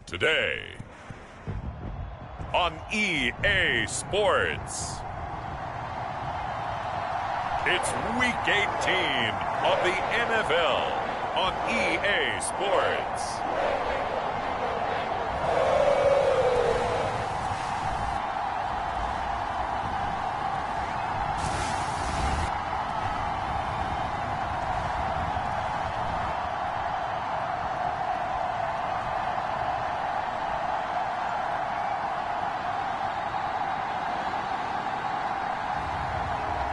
Today on EA Sports, it's Week 18 of the NFL on EA Sports.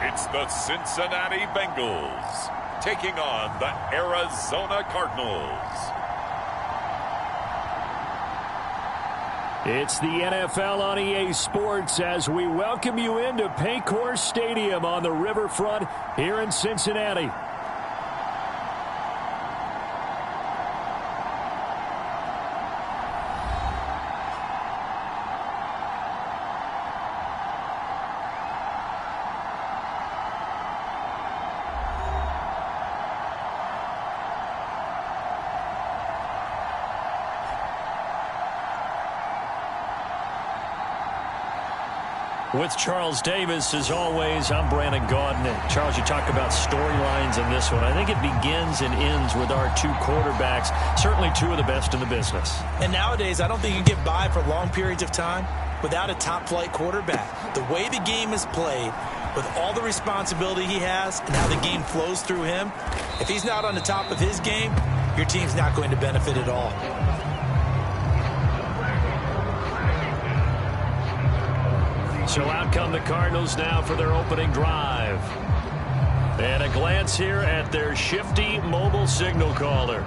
It's the Cincinnati Bengals taking on the Arizona Cardinals. It's the NFL on EA Sports as we welcome you into Paycor Stadium on the riverfront here in Cincinnati. With Charles Davis, as always, I'm Brandon Gaudin. And Charles, you talk about storylines in this one. I think it begins and ends with our two quarterbacks, certainly two of the best in the business. And nowadays, I don't think you get by for long periods of time without a top-flight quarterback. The way the game is played, with all the responsibility he has and how the game flows through him, if he's not on the top of his game, your team's not going to benefit at all. So out come the Cardinals now for their opening drive. And a glance here at their shifty mobile signal caller.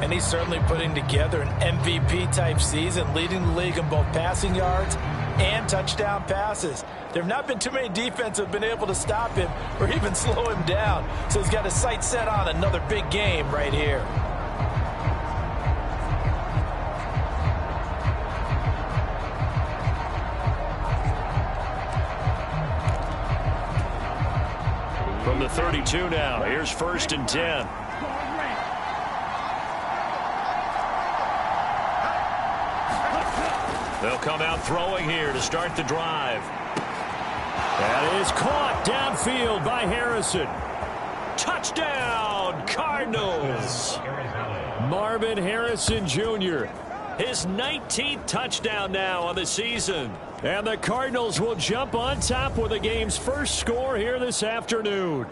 And he's certainly putting together an MVP-type season, leading the league in both passing yards and touchdown passes. There have not been too many defenses that have been able to stop him or even slow him down. So he's got his sights set on another big game right here. From the 32 now, here's 1st and 10. They'll come out throwing here to start the drive. That is caught downfield by Harrison. Touchdown, Cardinals. Marvin Harrison Jr., his 19th touchdown now on the season. And the Cardinals will jump on top with the game's first score here this afternoon.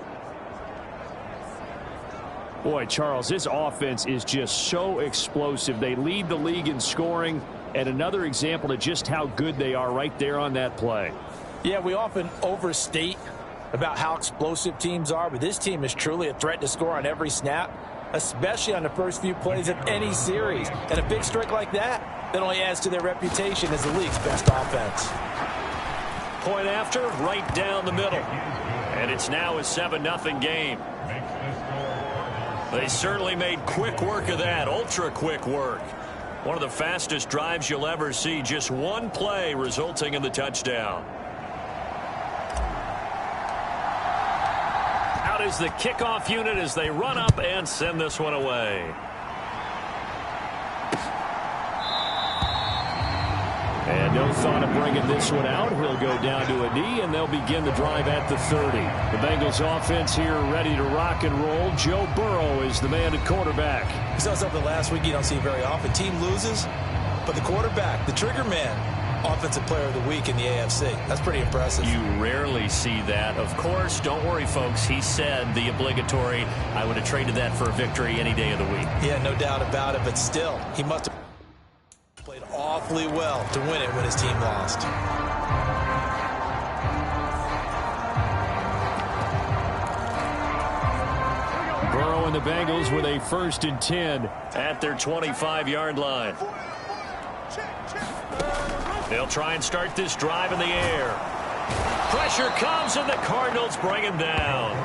Boy, Charles, this offense is just so explosive. They lead the league in scoring, and another example of just how good they are right there on that play. Yeah, we often overstate about how explosive teams are, but this team is truly a threat to score on every snap, especially on the first few plays of any series. And a big streak like that only adds to their reputation as the league's best offense. Point after, right down the middle. And it's now a 7-0 game. They certainly made quick work of that, ultra-quick work. One of the fastest drives you'll ever see, just one play resulting in the touchdown. Out is the kickoff unit as they run up and send this one away. And no thought of bringing this one out. He'll go down to a knee, and they'll begin the drive at the 30. The Bengals offense here ready to rock and roll. Joe Burrow is the man at quarterback. We saw something last week you don't see very often. Team loses, but the quarterback, the trigger man, offensive player of the week in the AFC. That's pretty impressive. You rarely see that. Of course, don't worry, folks. He said the obligatory, I would have traded that for a victory any day of the week. Yeah, no doubt about it, but still, he must have played awfully well to win it when his team lost. Burrow and the Bengals with a 1st and 10 at their 25-yard line. They'll try and start this drive in the air. Pressure comes, and the Cardinals bring him down.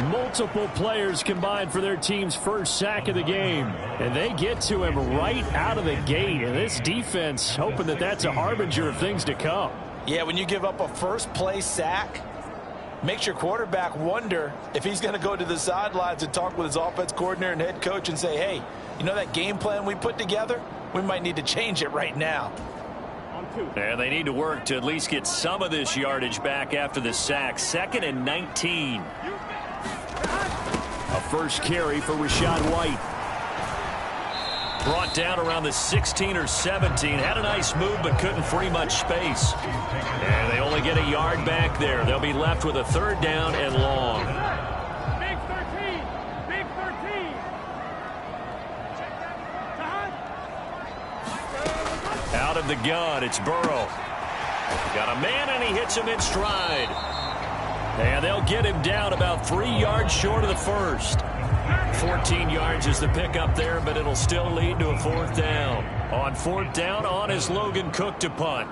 Multiple players combined for their team's first sack of the game. And they get to him right out of the gate. And this defense hoping that that's a harbinger of things to come. Yeah, when you give up a first-play sack, makes your quarterback wonder if he's going to go to the sidelines and talk with his offense coordinator and head coach and say, hey, You know that game plan we put together? We might need to change it right now. And they need to work to at least get some of this yardage back after the sack. 2nd and 19. A first carry for Rachaad White. Brought down around the 16 or 17. Had a nice move, but couldn't free much space. And they only get a yard back there. They'll be left with a 3rd down and long. Big 13. Big 13. Out of the gun, it's Burrow. Got a man, and he hits him in stride. And they'll get him down about 3 yards short of the first. 14 yards is the pickup there, but it'll still lead to a 4th down. On 4th down, on is Logan Cook to punt.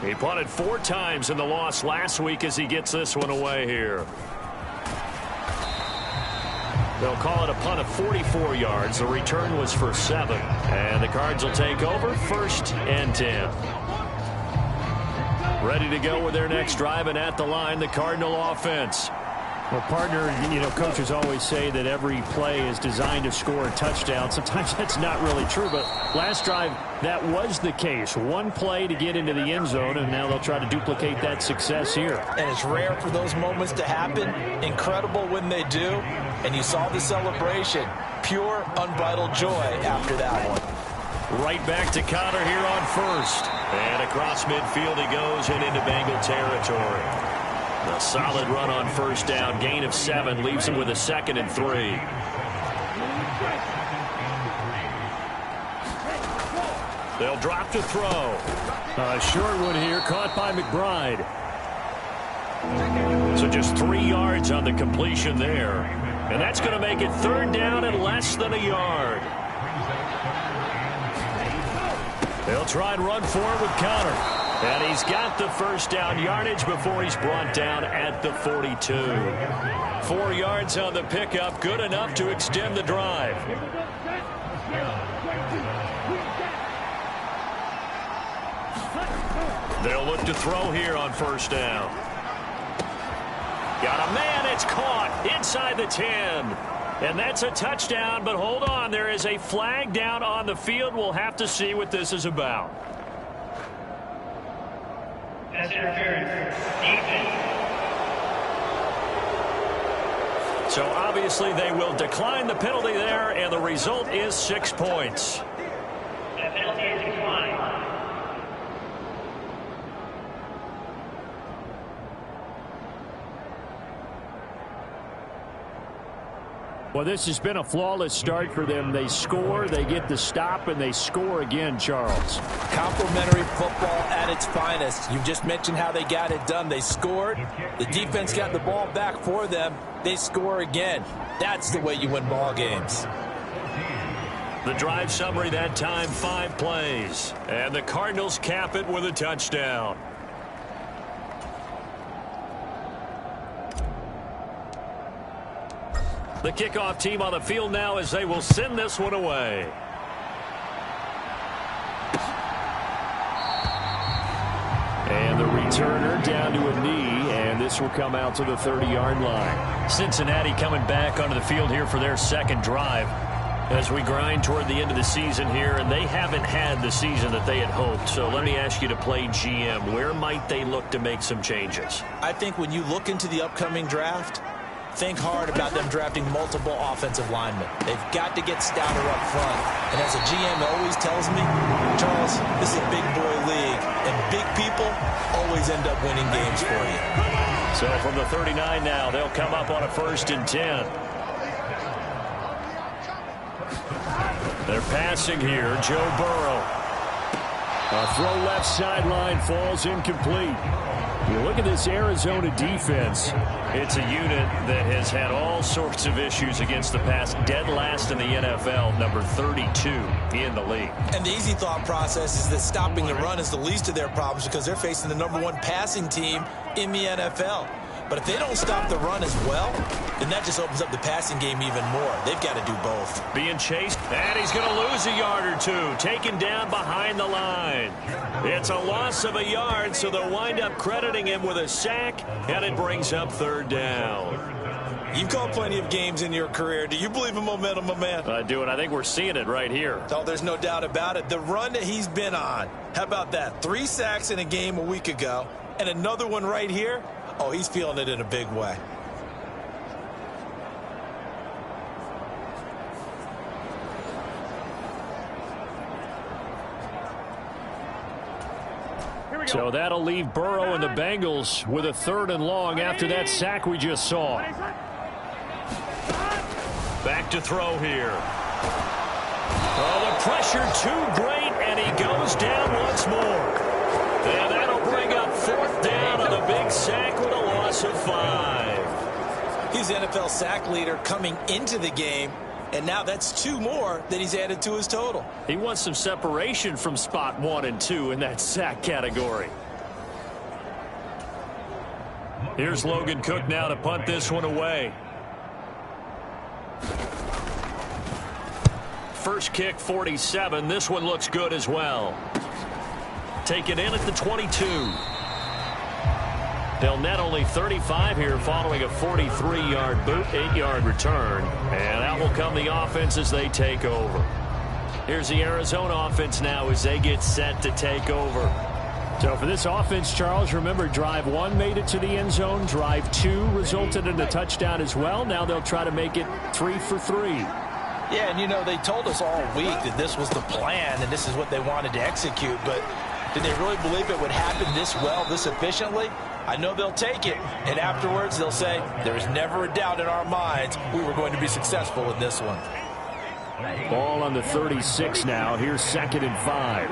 He punted 4 times in the loss last week as he gets this one away here. They'll call it a punt of 44 yards. The return was for 7. And the Cards will take over 1st and 10. Ready to go with their next drive, and at the line, the Cardinal offense. Well, partner, you know, coaches always say that every play is designed to score a touchdown. Sometimes that's not really true, but last drive, that was the case. 1 play to get into the end zone, and now they'll try to duplicate that success here. And it's rare for those moments to happen. Incredible when they do. And you saw the celebration. Pure, unbridled joy after that one. Right back to Connor here on 1st. And across midfield he goes and into Bengal territory. A solid run on 1st down. Gain of 7 leaves him with a 2nd and 3. They'll drop to throw. A short one here, caught by McBride. So just 3 yards on the completion there. And that's going to make it 3rd down and less than a yard. They'll try and run forward with Connor. And he's got the 1st down yardage before he's brought down at the 42. 4 yards on the pickup, good enough to extend the drive. They'll look to throw here on 1st down. Got a man, it's caught inside the 10. And that's a touchdown, but hold on, there is a flag down on the field. We'll have to see what this is about. That's interference. Defense. So obviously they will decline the penalty there, and the result is 6 points. The penalty is declined. Well, this has been a flawless start for them. They score, they get the stop, and they score again, Charles. Complimentary football at its finest. You just mentioned how they got it done. They scored. The defense got the ball back for them. They score again. That's the way you win ball games. The drive summary that time, 5 plays. And the Cardinals cap it with a touchdown. The kickoff team on the field now as they will send this one away. And the returner down to a knee, and this will come out to the 30-yard line. Cincinnati coming back onto the field here for their 2nd drive as we grind toward the end of the season here, and they haven't had the season that they had hoped. So let me ask you to play GM. Where might they look to make some changes? I think when you look into the upcoming draft, think hard about them drafting multiple offensive linemen. They've got to get stouter up front. And as a GM always tells me, Charles, this is a big boy league, and big people always end up winning games for you. So from the 39 now, they'll come up on a 1st and 10. They're passing here, Joe Burrow. A throw left sideline falls incomplete. You look at this Arizona defense. It's a unit that has had all sorts of issues against the pass. Dead last in the NFL, number 32 in the league. And the easy thought process is that stopping the run is the least of their problems because they're facing the #1 passing team in the NFL. But if they don't stop the run as well, then that just opens up the passing game even more. They've got to do both. Being chased, and he's going to lose a yard or 2. Taken down behind the line. It's a loss of a yard, so they'll wind up crediting him with a sack, and it brings up 3rd down. You've called plenty of games in your career. Do you believe in momentum, my man? I do, and I think we're seeing it right here. Oh, there's no doubt about it. The run that he's been on. How about that? 3 sacks in a game a week ago, and another one right here. Oh, he's feeling it in a big way. So that'll leave Burrow and the Bengals with a 3rd and long after that sack we just saw. Back to throw here. Oh, the pressure too great, and he goes down once more. And that'll bring up 4th down on the big sack with a loss of 5. He's NFL sack leader coming into the game, and now that's 2 more that he's added to his total. He wants some separation from spot 1 and 2 in that sack category. Here's Logan Cook now to punt this one away. First kick, 47. This one looks good as well. Take it in at the 22. They'll net only 35 here following a 43-yard boot, 8-yard return. And out will come the offense as they take over. Here's the Arizona offense now as they get set to take over. So for this offense, Charles, remember drive 1 made it to the end zone. Drive 2 resulted in a touchdown as well. Now they'll try to make it 3 for 3. Yeah, and you know, they told us all week that this was the plan and this is what they wanted to execute. But did they really believe it would happen this well, this efficiently? I know they'll take it, and afterwards they'll say, there's never a doubt in our minds we were going to be successful in this one. Ball on the 36 now. Here's 2nd and 5.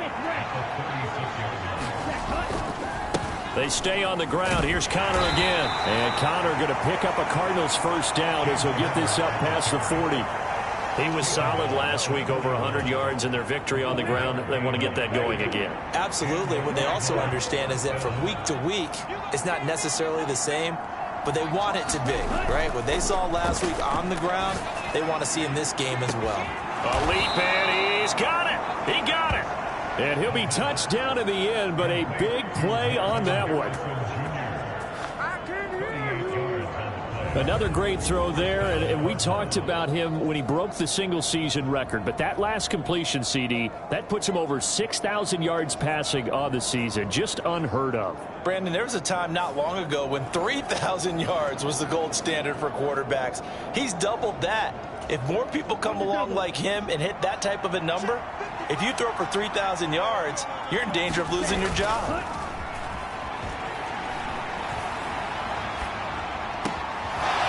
They stay on the ground. Here's Connor again. And Connor going to pick up a Cardinals 1st down as he'll get this up past the 40. He was solid last week, over 100 yards in their victory on the ground. They want to get that going again. Absolutely. What they also understand is that from week to week, it's not necessarily the same, but they want it to be, right? What they saw last week on the ground, they want to see in this game as well. A leap, and he's got it. He got it. And he'll be touched down in the end, but a big play on that one. Another great throw there, and we talked about him when he broke the single-season record. But that last completion, CD, that puts him over 6,000 yards passing on the season. Just unheard of. Brandon, there was a time not long ago when 3,000 yards was the gold standard for quarterbacks. He's doubled that. If more people come along like him and hit that type of a number, if you throw for 3,000 yards, you're in danger of losing your job.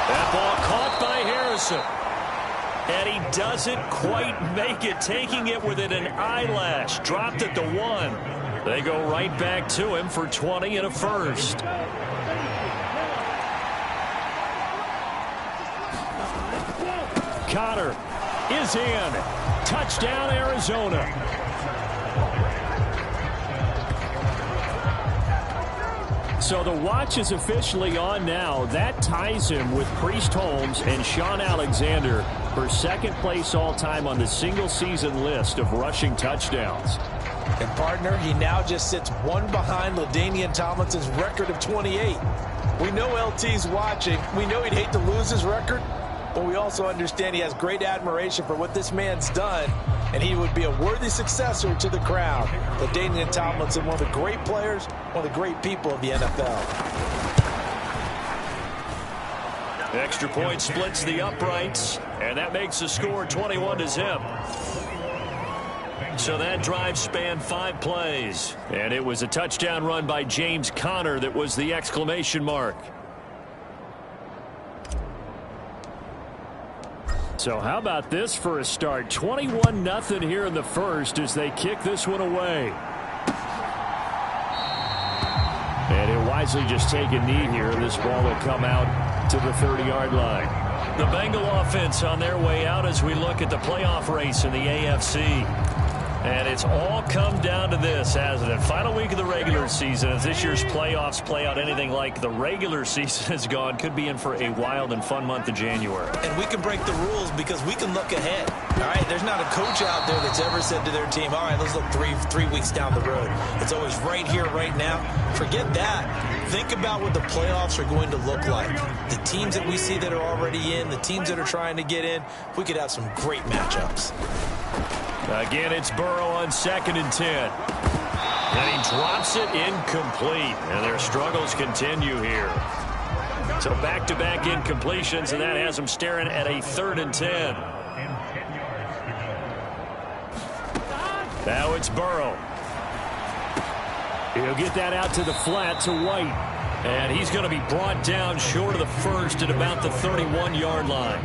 That ball caught by Harrison. And he doesn't quite make it, taking it within an eyelash. Dropped at the 1. They go right back to him for 20 and a 1st. Connor is in. Touchdown, Arizona. So the watch is officially on now. That ties him with Priest Holmes and Sean Alexander for 2nd place all-time on the single-season list of rushing touchdowns. And, partner, he now just sits 1 behind LaDainian Tomlinson's record of 28. We know LT's watching. We know he'd hate to lose his record, but we also understand he has great admiration for what this man's done, and he would be a worthy successor to the crown. LaDainian Tomlinson, one of the great players, one of the great people of the NFL. Extra point splits the uprights, and that makes the score 21-0. So that drive spanned 5 plays, and it was a touchdown run by James Conner that was the exclamation mark. So how about this for a start? 21-0 here in the first as they kick this one away. And he'll wisely just take a knee here. This ball will come out to the 30-yard line. The Bengal offense on their way out as we look at the playoff race in the AFC. And it's all come down to this, hasn't it? Final week of the regular season. As this year's playoffs play out anything like the regular season has gone, could be in for a wild and fun month of January. And we can break the rules because we can look ahead. All right, there's not a coach out there that's ever said to their team, all right, let's look three weeks down the road. It's always right here, right now. Forget that. Think about what the playoffs are going to look like. The teams that we see that are already in, the teams that are trying to get in, we could have some great matchups. Again, it's Burrow on 2nd and 10. And he drops it incomplete. And their struggles continue here. So back-to-back incompletions, and that has them staring at a 3rd and 10. Now it's Burrow. He'll get that out to the flat to White. And he's going to be brought down short of the first at about the 31-yard line.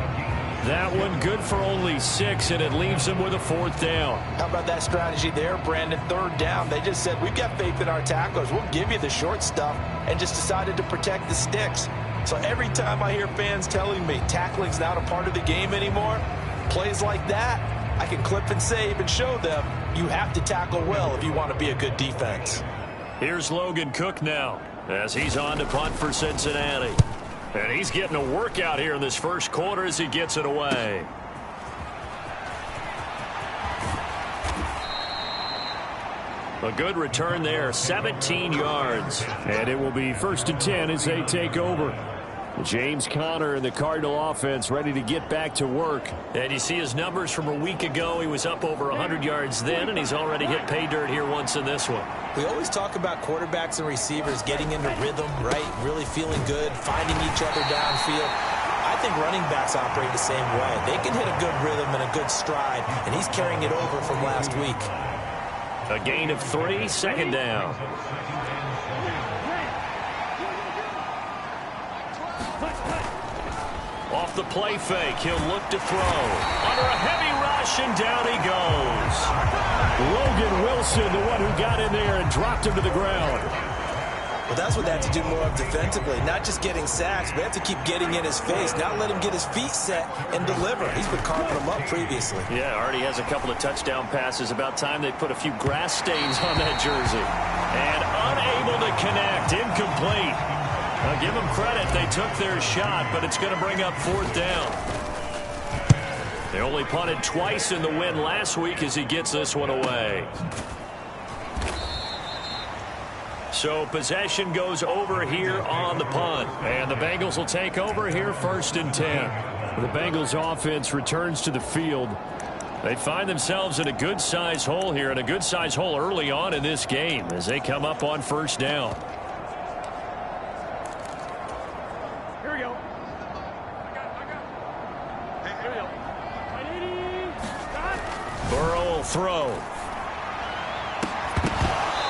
That one good for only 6, and it leaves him with a 4th down. How about that strategy there, Brandon? 3rd down. They just said, we've got faith in our tacklers. We'll give you the short stuff, and just decided to protect the sticks. So every time I hear fans telling me tackling's not a part of the game anymore, plays like that, I can clip and save and show them you have to tackle well if you want to be a good defense. Here's Logan Cook now as he's on to punt for Cincinnati. And he's getting a workout here in this first quarter as he gets it away. A good return there, 17 yards. And it will be 1st and 10 as they take over. James Conner and the Cardinal offense ready to get back to work. And you see his numbers from a week ago. He was up over 100 yards then, and he's already hit pay dirt here once in this one. We always talk about quarterbacks and receivers getting into rhythm, right? Really feeling good, finding each other downfield. I think running backs operate the same way. They can hit a good rhythm and a good stride, and he's carrying it over from last week. A gain of 3, 2nd down. Off the play fake, he'll look to throw. Under a heavy rush, and down he goes. Logan Wilson, the one who got in there and dropped him to the ground. Well, that's what they have to do more of defensively. Not just getting sacks, but they have to keep getting in his face, not let him get his feet set and deliver. He's been carving them up previously. Yeah, already has a couple of touchdown passes. About time they put a few grass stains on that jersey. And unable to connect, incomplete. I'll give them credit. They took their shot, but it's going to bring up 4th down. They only punted twice in the win last week as he gets this one away. So possession goes over here on the punt. And the Bengals will take over here 1st and 10. The Bengals offense returns to the field. They find themselves in a good-size hole here, and a good-size hole early on in this game as they come up on 1st down. Burrow will throw.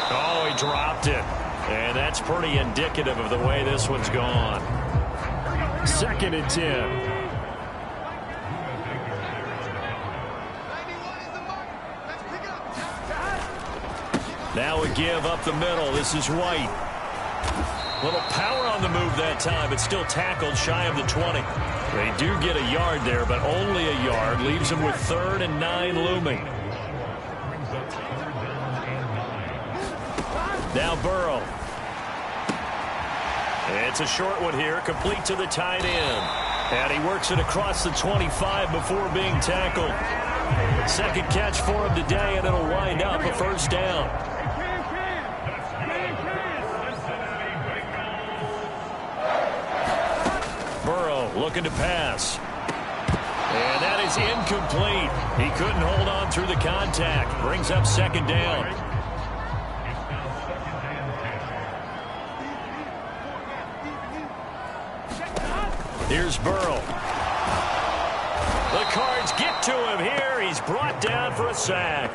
Oh, he dropped it. And that's pretty indicative of the way this one's gone. 2nd and 10. Now a give up the middle. This is White. Little power on the move that time, but still tackled shy of the 20. They do get a yard there, but only a yard. Leaves them with 3rd and 9 looming. Now Burrow. It's a short one here, complete to the tight end. And he works it across the 25 before being tackled. 2nd catch for him today, and it'll wind up a 1st down. Burrow looking to pass. And that is incomplete. He couldn't hold on through the contact. Brings up 2nd down. Here's Burrow. The Cards get to him here. He's brought down for a sack.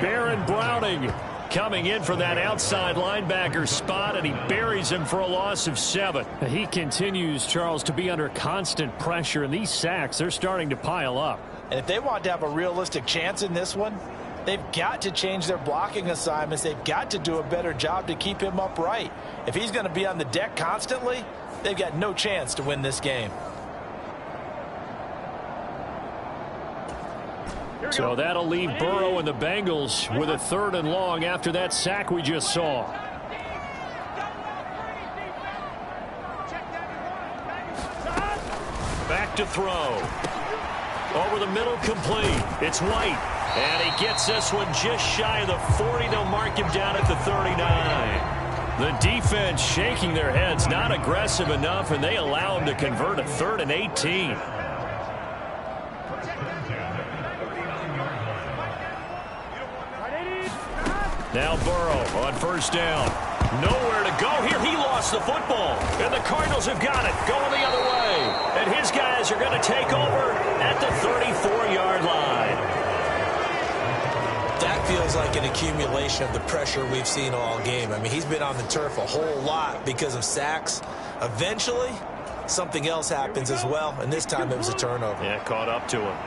Baron Browning coming in for that outside linebacker spot, and he buries him for a loss of 7. He continues, Charles, to be under constant pressure, and these sacks, they're starting to pile up. And if they want to have a realistic chance in this one, they've got to change their blocking assignments. They've got to do a better job to keep him upright. If he's going to be on the deck constantly, they've got no chance to win this game. So that'll leave Burrow and the Bengals with a 3rd and long after that sack we just saw. Back to throw. Over the middle, complete. It's White. And he gets this one just shy of the 40. They'll mark him down at the 39. The defense shaking their heads, not aggressive enough, and they allow him to convert a 3rd and 18. Now Burrow on 1st down. Nowhere to go here. He lost the football. And the Cardinals have got it. Going the other way. And his guys are going to take over at the 34-yard line. That feels like an accumulation of the pressure we've seen all game. I mean, he's been on the turf a whole lot because of sacks. Eventually, something else happens as well, and this time it was a turnover. Yeah, caught up to him.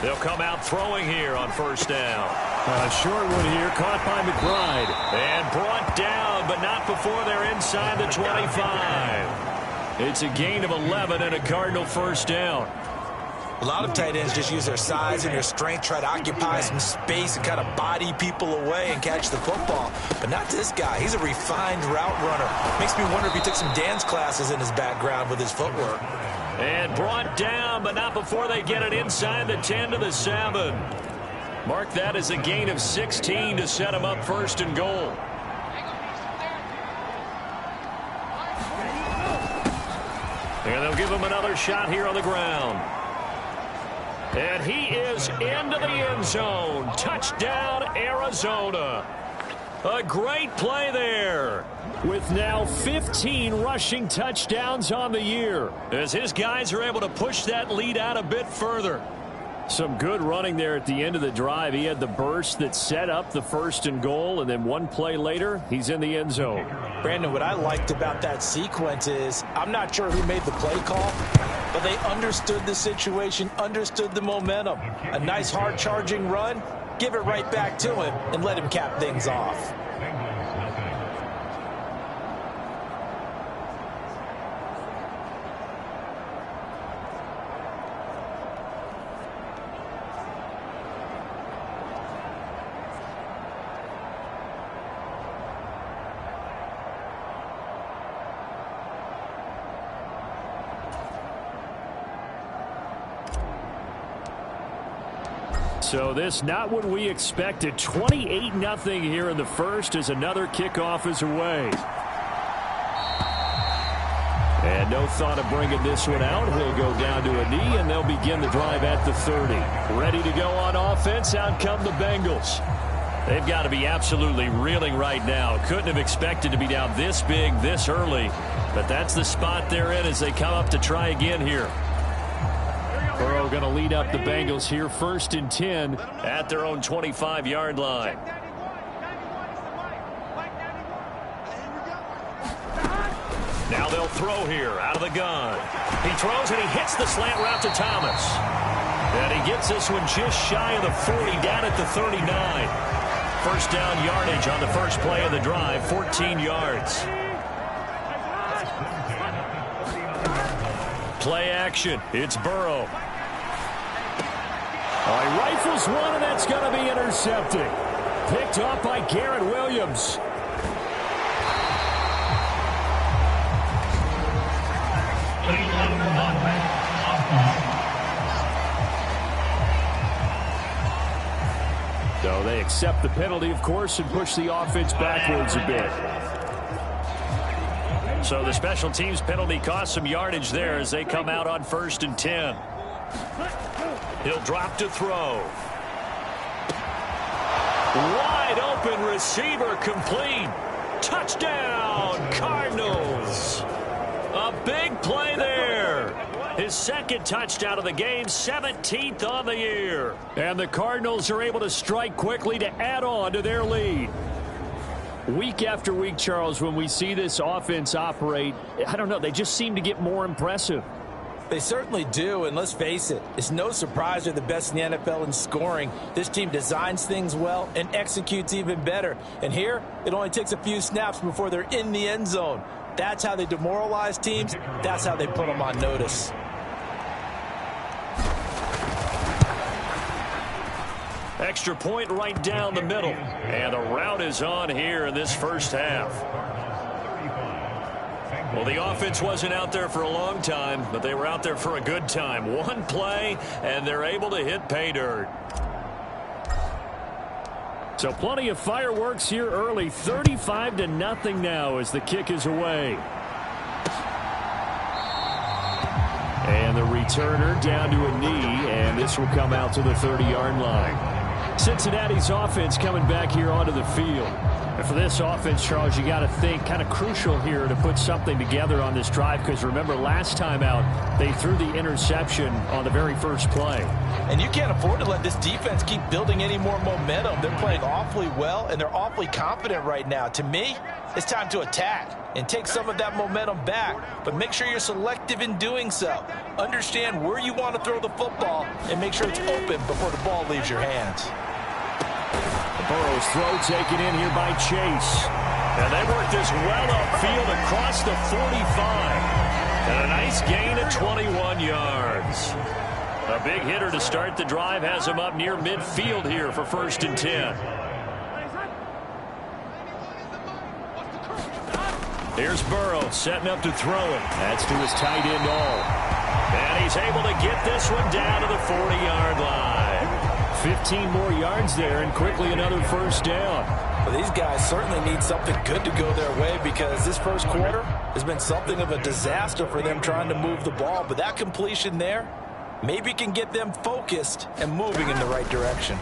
They'll come out throwing here on 1st down. Short one here, caught by McBride. And brought down, but not before they're inside the 25. It's a gain of 11 and a Cardinal 1st down. A lot of tight ends just use their size and their strength, try to occupy some space and kind of body people away and catch the football. But not this guy. He's a refined route runner. Makes me wonder if he took some dance classes in his background with his footwork. And brought down, but not before they get it inside the 10 to the 7. Mark that as a gain of 16 to set him up 1st and goal. And they'll give him another shot here on the ground. And he is into the end zone. Touchdown, Arizona. A great play there. With now 15 rushing touchdowns on the year, as his guys are able to push that lead out a bit further. Some good running there at the end of the drive. He had the burst that set up the 1st and goal, and then one play later, he's in the end zone. Brandon, what I liked about that sequence is I'm not sure who made the play call, but they understood the situation, understood the momentum. A nice hard-charging run, give it right back to him, and let him cap things off. So this not what we expected. 28-0 here in the 1st as another kickoff is away. And no thought of bringing this one out. He'll go down to a knee, and they'll begin the drive at the 30. Ready to go on offense. Out come the Bengals. They've got to be absolutely reeling right now. Couldn't have expected to be down this big this early. But that's the spot they're in as they come up to try again here. Burrow going to lead up the Bengals here 1st and 10 at their own 25-yard line. Now they'll throw here out of the gun. He throws and he hits the slant route to Thomas. And he gets this one just shy of the 40 down at the 39. 1st down yardage on the first play of the drive, 14 yards. Play action. It's Burrow. He rifles one, and that's going to be intercepted. Picked up by Garrett Williams. So they accept the penalty, of course, and push the offense backwards a bit. So the special teams penalty cost some yardage there as they come out on 1st and 10. He'll drop to throw. Wide open receiver complete. Touchdown, Cardinals. A big play there. His 2nd touchdown of the game, 17th on the year. And the Cardinals are able to strike quickly to add on to their lead. Week after week, Charles, when we see this offense operate, I don't know, they just seem to get more impressive. They certainly do, and let's face it, it's no surprise they're the best in the NFL in scoring. This team designs things well and executes even better. And here, it only takes a few snaps before they're in the end zone. That's how they demoralize teams. That's how they put them on notice. Extra point right down the middle. And the route is on here in this first half. Well, the offense wasn't out there for a long time, but they were out there for a good time. One play, and they're able to hit pay dirt. So plenty of fireworks here early. 35-0 now as the kick is away. And the returner down to a knee, and this will come out to the 30-yard line. Cincinnati's offense coming back here onto the field. And for this offense, Charles, you got to think kind of crucial here to put something together on this drive, because remember last time out they threw the interception on the very first play. And you can't afford to let this defense keep building any more momentum. They're playing awfully well, and they're awfully confident right now. To me, it's time to attack and take some of that momentum back, but make sure you're selective in doing so. Understand where you want to throw the football and make sure it's open before the ball leaves your hands. Burrow's throw taken in here by Chase. And they work this well upfield across the 45. And a nice gain of 21 yards. A big hitter to start the drive has him up near midfield here for 1st and 10. Here's Burrow setting up to throw it. That's to his tight end all. And he's able to get this one down to the 40-yard line. 15 more yards there, and quickly another first down. Well, these guys certainly need something good to go their way, because this first quarter has been something of a disaster for them trying to move the ball. But that completion there maybe can get them focused and moving in the right direction.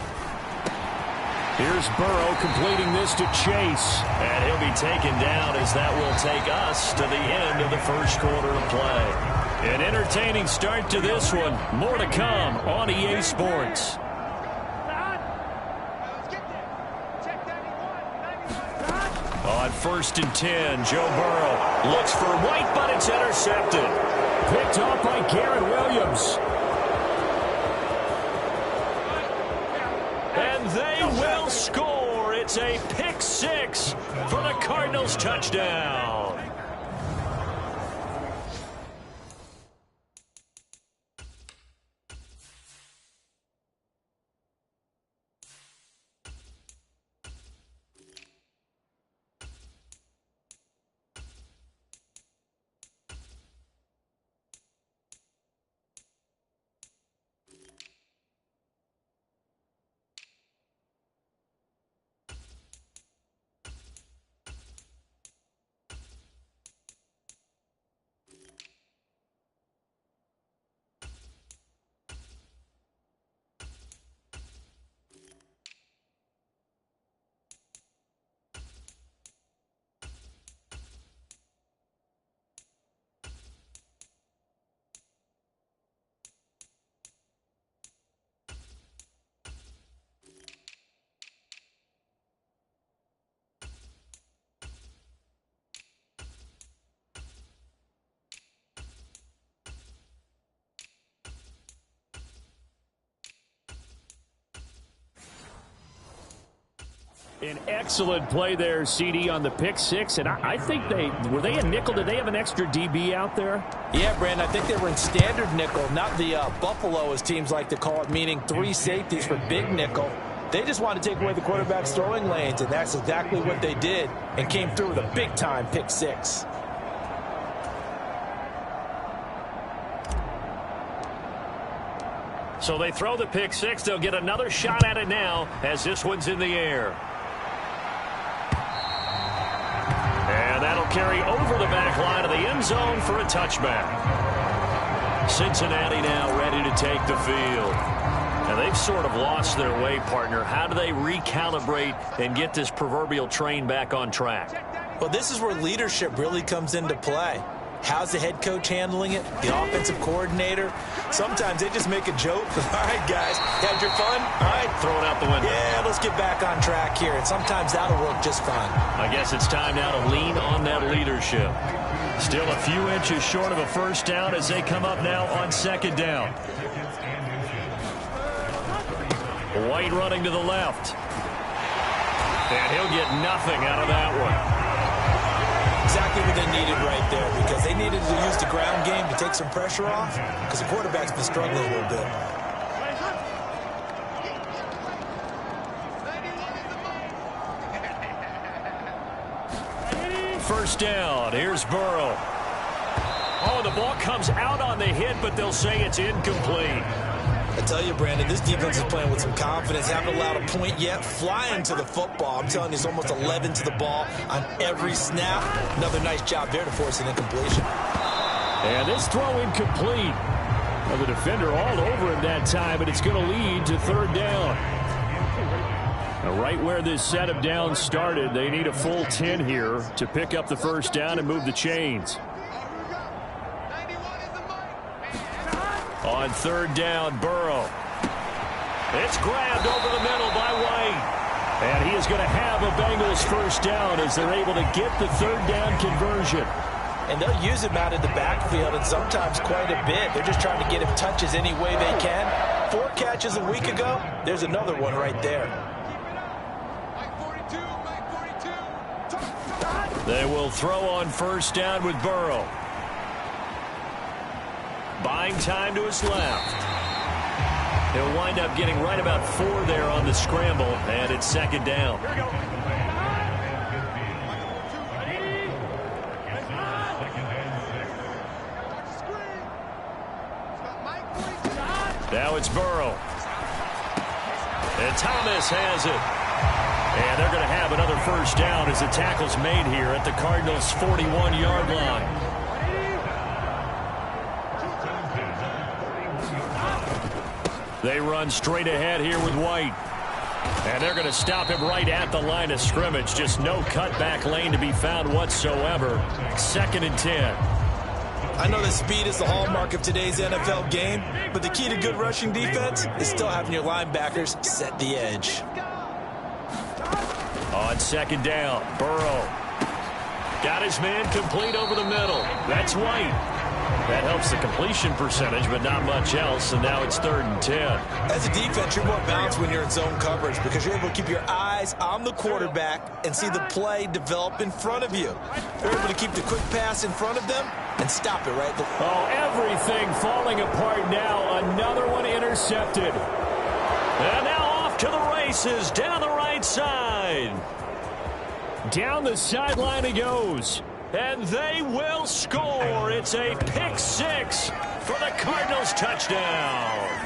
Here's Burrow completing this to Chase. And he'll be taken down as that will take us to the end of the first quarter of play. An entertaining start to this one. More to come on EA Sports. On 1st and 10, Joe Burrow looks for White, but it's intercepted. Picked off by Garrett Williams. And they will score. It's a pick six for the Cardinals touchdown. An excellent play there, CD, on the pick six. And I think were they a nickel? Did they have an extra DB out there? Yeah, Brandon, I think they were in standard nickel, not the Buffalo, as teams like to call it, meaning 3 safeties for big nickel. They just wanted to take away the quarterback's throwing lanes, and that's exactly what they did, and came through with a big-time pick six. So they throw the pick six. They'll get another shot at it now as this one's in the air. And that'll carry over the back line of the end zone for a touchback. Cincinnati now ready to take the field. Now they've sort of lost their way, partner. How do they recalibrate and get this proverbial train back on track? Well, this is where leadership really comes into play. How's the head coach handling it? The offensive coordinator? Sometimes they just make a joke. All right, guys, had your fun? All right. Throw it out the window. Yeah, let's get back on track here. And sometimes that'll work just fine. I guess it's time now to lean on that leadership. Still a few inches short of a first down as they come up now on 2nd down. White running to the left. And he'll get nothing out of that one. exactly what they needed right there, because they needed to use the ground game to take some pressure off, because the quarterback's been struggling a little bit. First down. Here's Burrow. Oh, the ball comes out on the hit, but they'll say it's incomplete. I tell you, Brandon, this defense is playing with some confidence. Haven't allowed a point yet. Flying to the football. I'm telling you, it's almost 11 to the ball on every snap. Another nice job there to force an incompletion. And this throw incomplete. Well, the defender all over him that time, but it's going to lead to third down. Now, right where this set of downs started, they need a full 10 here to pick up the first down and move the chains. On third down, Burrow. It's grabbed over the middle by White. And he is going to have a Bengals first down as they're able to get the third down conversion. And they'll use him out in the backfield, and sometimes quite a bit. They're just trying to get him touches any way they can. 4 catches a week ago. There's another one right there. They will throw on first down with Burrow. Buying time to his left. He'll wind up getting right about 4 there on the scramble, and it's second down. Now it's Burrow. And Thomas has it. And they're going to have another first down as the tackle's made here at the Cardinals' 41-yard line. They run straight ahead here with White. And they're going to stop him right at the line of scrimmage. Just no cutback lane to be found whatsoever. Second and 10. I know that speed is the hallmark of today's NFL game, but the key to good rushing defense is still having your linebackers set the edge. On second down, Burrow. Got his man complete over the middle. That's White. That helps the completion percentage, but not much else, and now it's third and 10. As a defense, you're more balanced when you're in zone coverage because you're able to keep your eyes on the quarterback and see the play develop in front of you. You're able to keep the quick pass in front of them and stop it right there. Oh, everything falling apart now. Another one intercepted. And now off to the races down the right side. Down the sideline he goes. And they will score. It's a pick 6 for the Cardinals touchdown.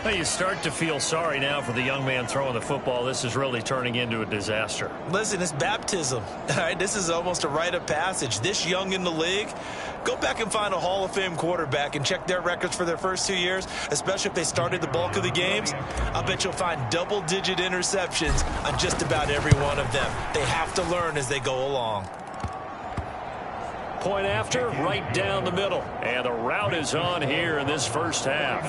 Well, you start to feel sorry now for the young man throwing the football. This is really turning into a disaster. Listen, it's baptism. All right, this is almost a rite of passage. This young in the league, go back and find a Hall of Fame quarterback and check their records for their first 2 years, especially if they started the bulk of the games. I'll bet you'll find double-digit interceptions on just about every one of them. They have to learn as they go along. Point after, right down the middle. And the route is on here in this first half.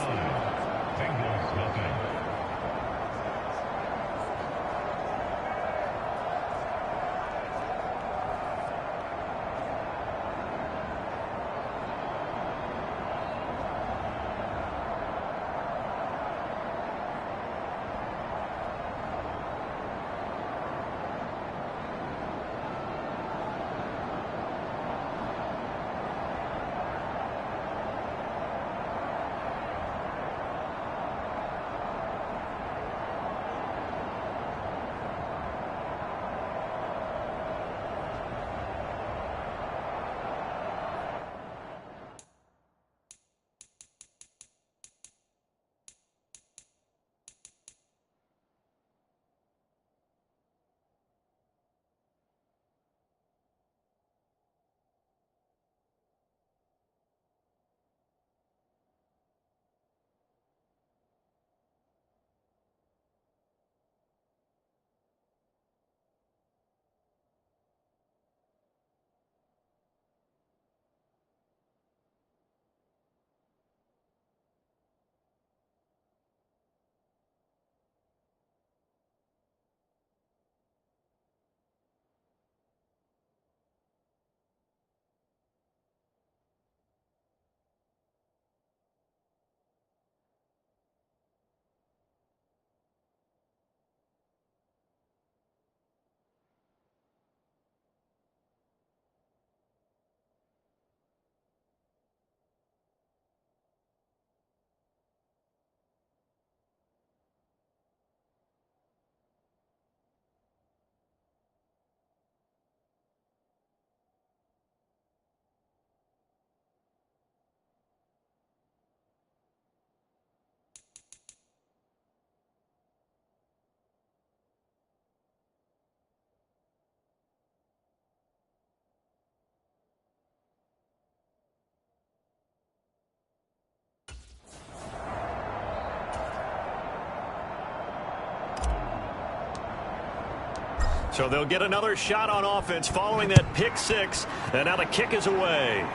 So they'll get another shot on offense following that pick six. And now the kick is away.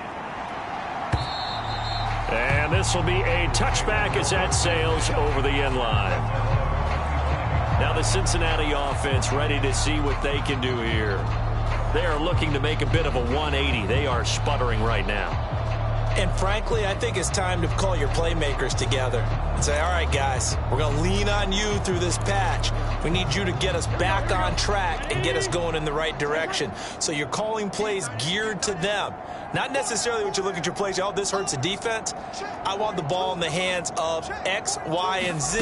And this will be a touchback as that sails over the end line. Now the Cincinnati offense ready to see what they can do here. They are looking to make a bit of a 180. They are sputtering right now. And frankly, I think it's time to call your playmakers together and say, all right, guys, we're going to lean on you through this patch. We need you to get us back on track and get us going in the right direction. So you're calling plays geared to them. Not necessarily what you look at your plays, oh, this hurts the defense. I want the ball in the hands of X, Y, and Z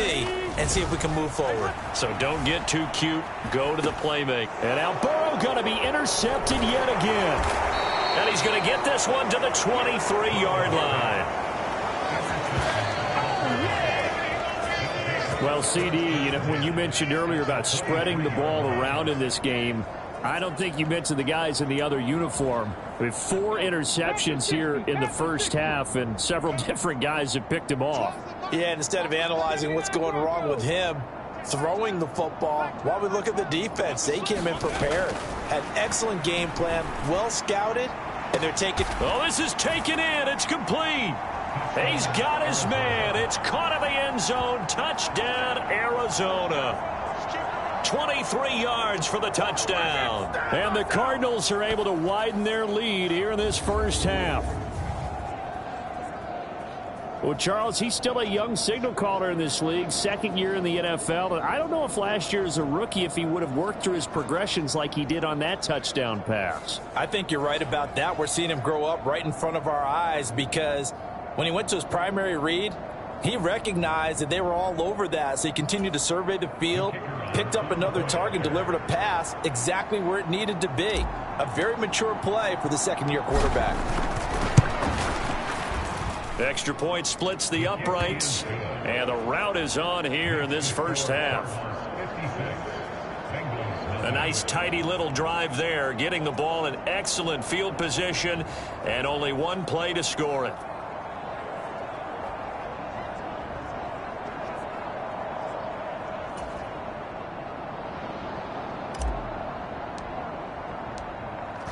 and see if we can move forward. So don't get too cute. Go to the playmaker. And now Burrow going to be intercepted yet again. And he's going to get this one to the 23-yard line. Well, CD, when you mentioned earlier about spreading the ball around in this game, I don't think you mentioned the guys in the other uniform. We have 4 interceptions here in the first half, and several different guys have picked him off. Yeah, and instead of analyzing what's going wrong with him, throwing the football, while we look at the defense, they came in prepared. Had an excellent game plan, well scouted, and they're taking... Oh, this is taken in. It's complete. He's got his man. It's caught in the end zone. Touchdown, Arizona. 23 yards for the touchdown. And the Cardinals are able to widen their lead here in this first half. Well, Charles, he's still a young signal caller in this league, second year in the NFL. And I don't know if last year as a rookie, if he would have worked through his progressions like he did on that touchdown pass. I think you're right about that. We're seeing him grow up right in front of our eyes because when he went to his primary read, he recognized that they were all over that. So he continued to survey the field, picked up another target, delivered a pass exactly where it needed to be. A very mature play for the second-year quarterback. Extra point splits the uprights, and the route is on here in this first half. A nice tidy little drive there, getting the ball in excellent field position, and only one play to score it.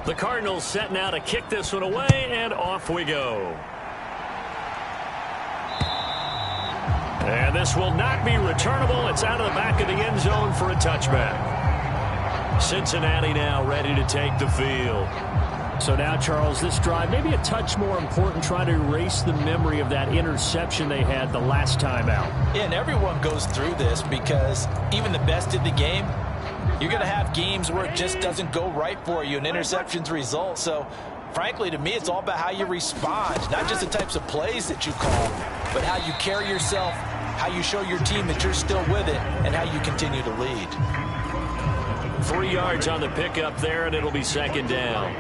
The Cardinals set now to kick this one away, and off we go. And this will not be returnable. It's out of the back of the end zone for a touchback. Cincinnati now ready to take the field. So now, Charles, this drive maybe a touch more important, trying to erase the memory of that interception they had the last time out. Yeah, and everyone goes through this because even the best in the game, you're going to have games where it just doesn't go right for you, and interceptions result. So, frankly, to me, it's all about how you respond, not just the types of plays that you call, but how you carry yourself, how you show your team that you're still with it, and how you continue to lead. 3 yards on the pickup there, and it'll be second down.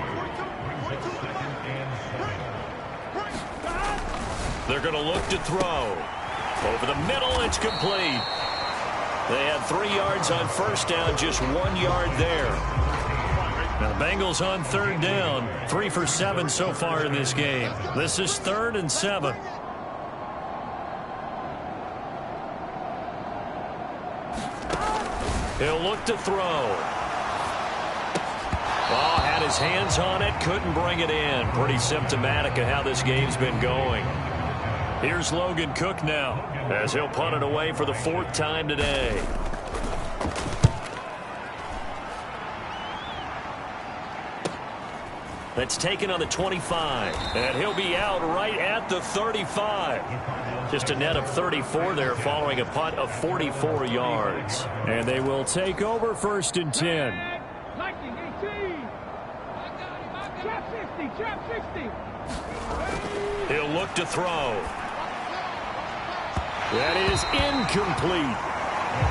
They're going to look to throw. Over the middle, it's complete. They had 3 yards on first down, just 1 yard there. Now the Bengals on third down, 3 for 7 so far in this game. This is 3rd and 7. He'll look to throw. Oh, had his hands on it, couldn't bring it in. Pretty symptomatic of how this game's been going. Here's Logan Cook now, as he'll punt it away for the 4th time today. That's taken on the 25, and he'll be out right at the 35. Just a net of 34 there following a punt of 44 yards. And they will take over 1st and 10. He'll look to throw. That is incomplete.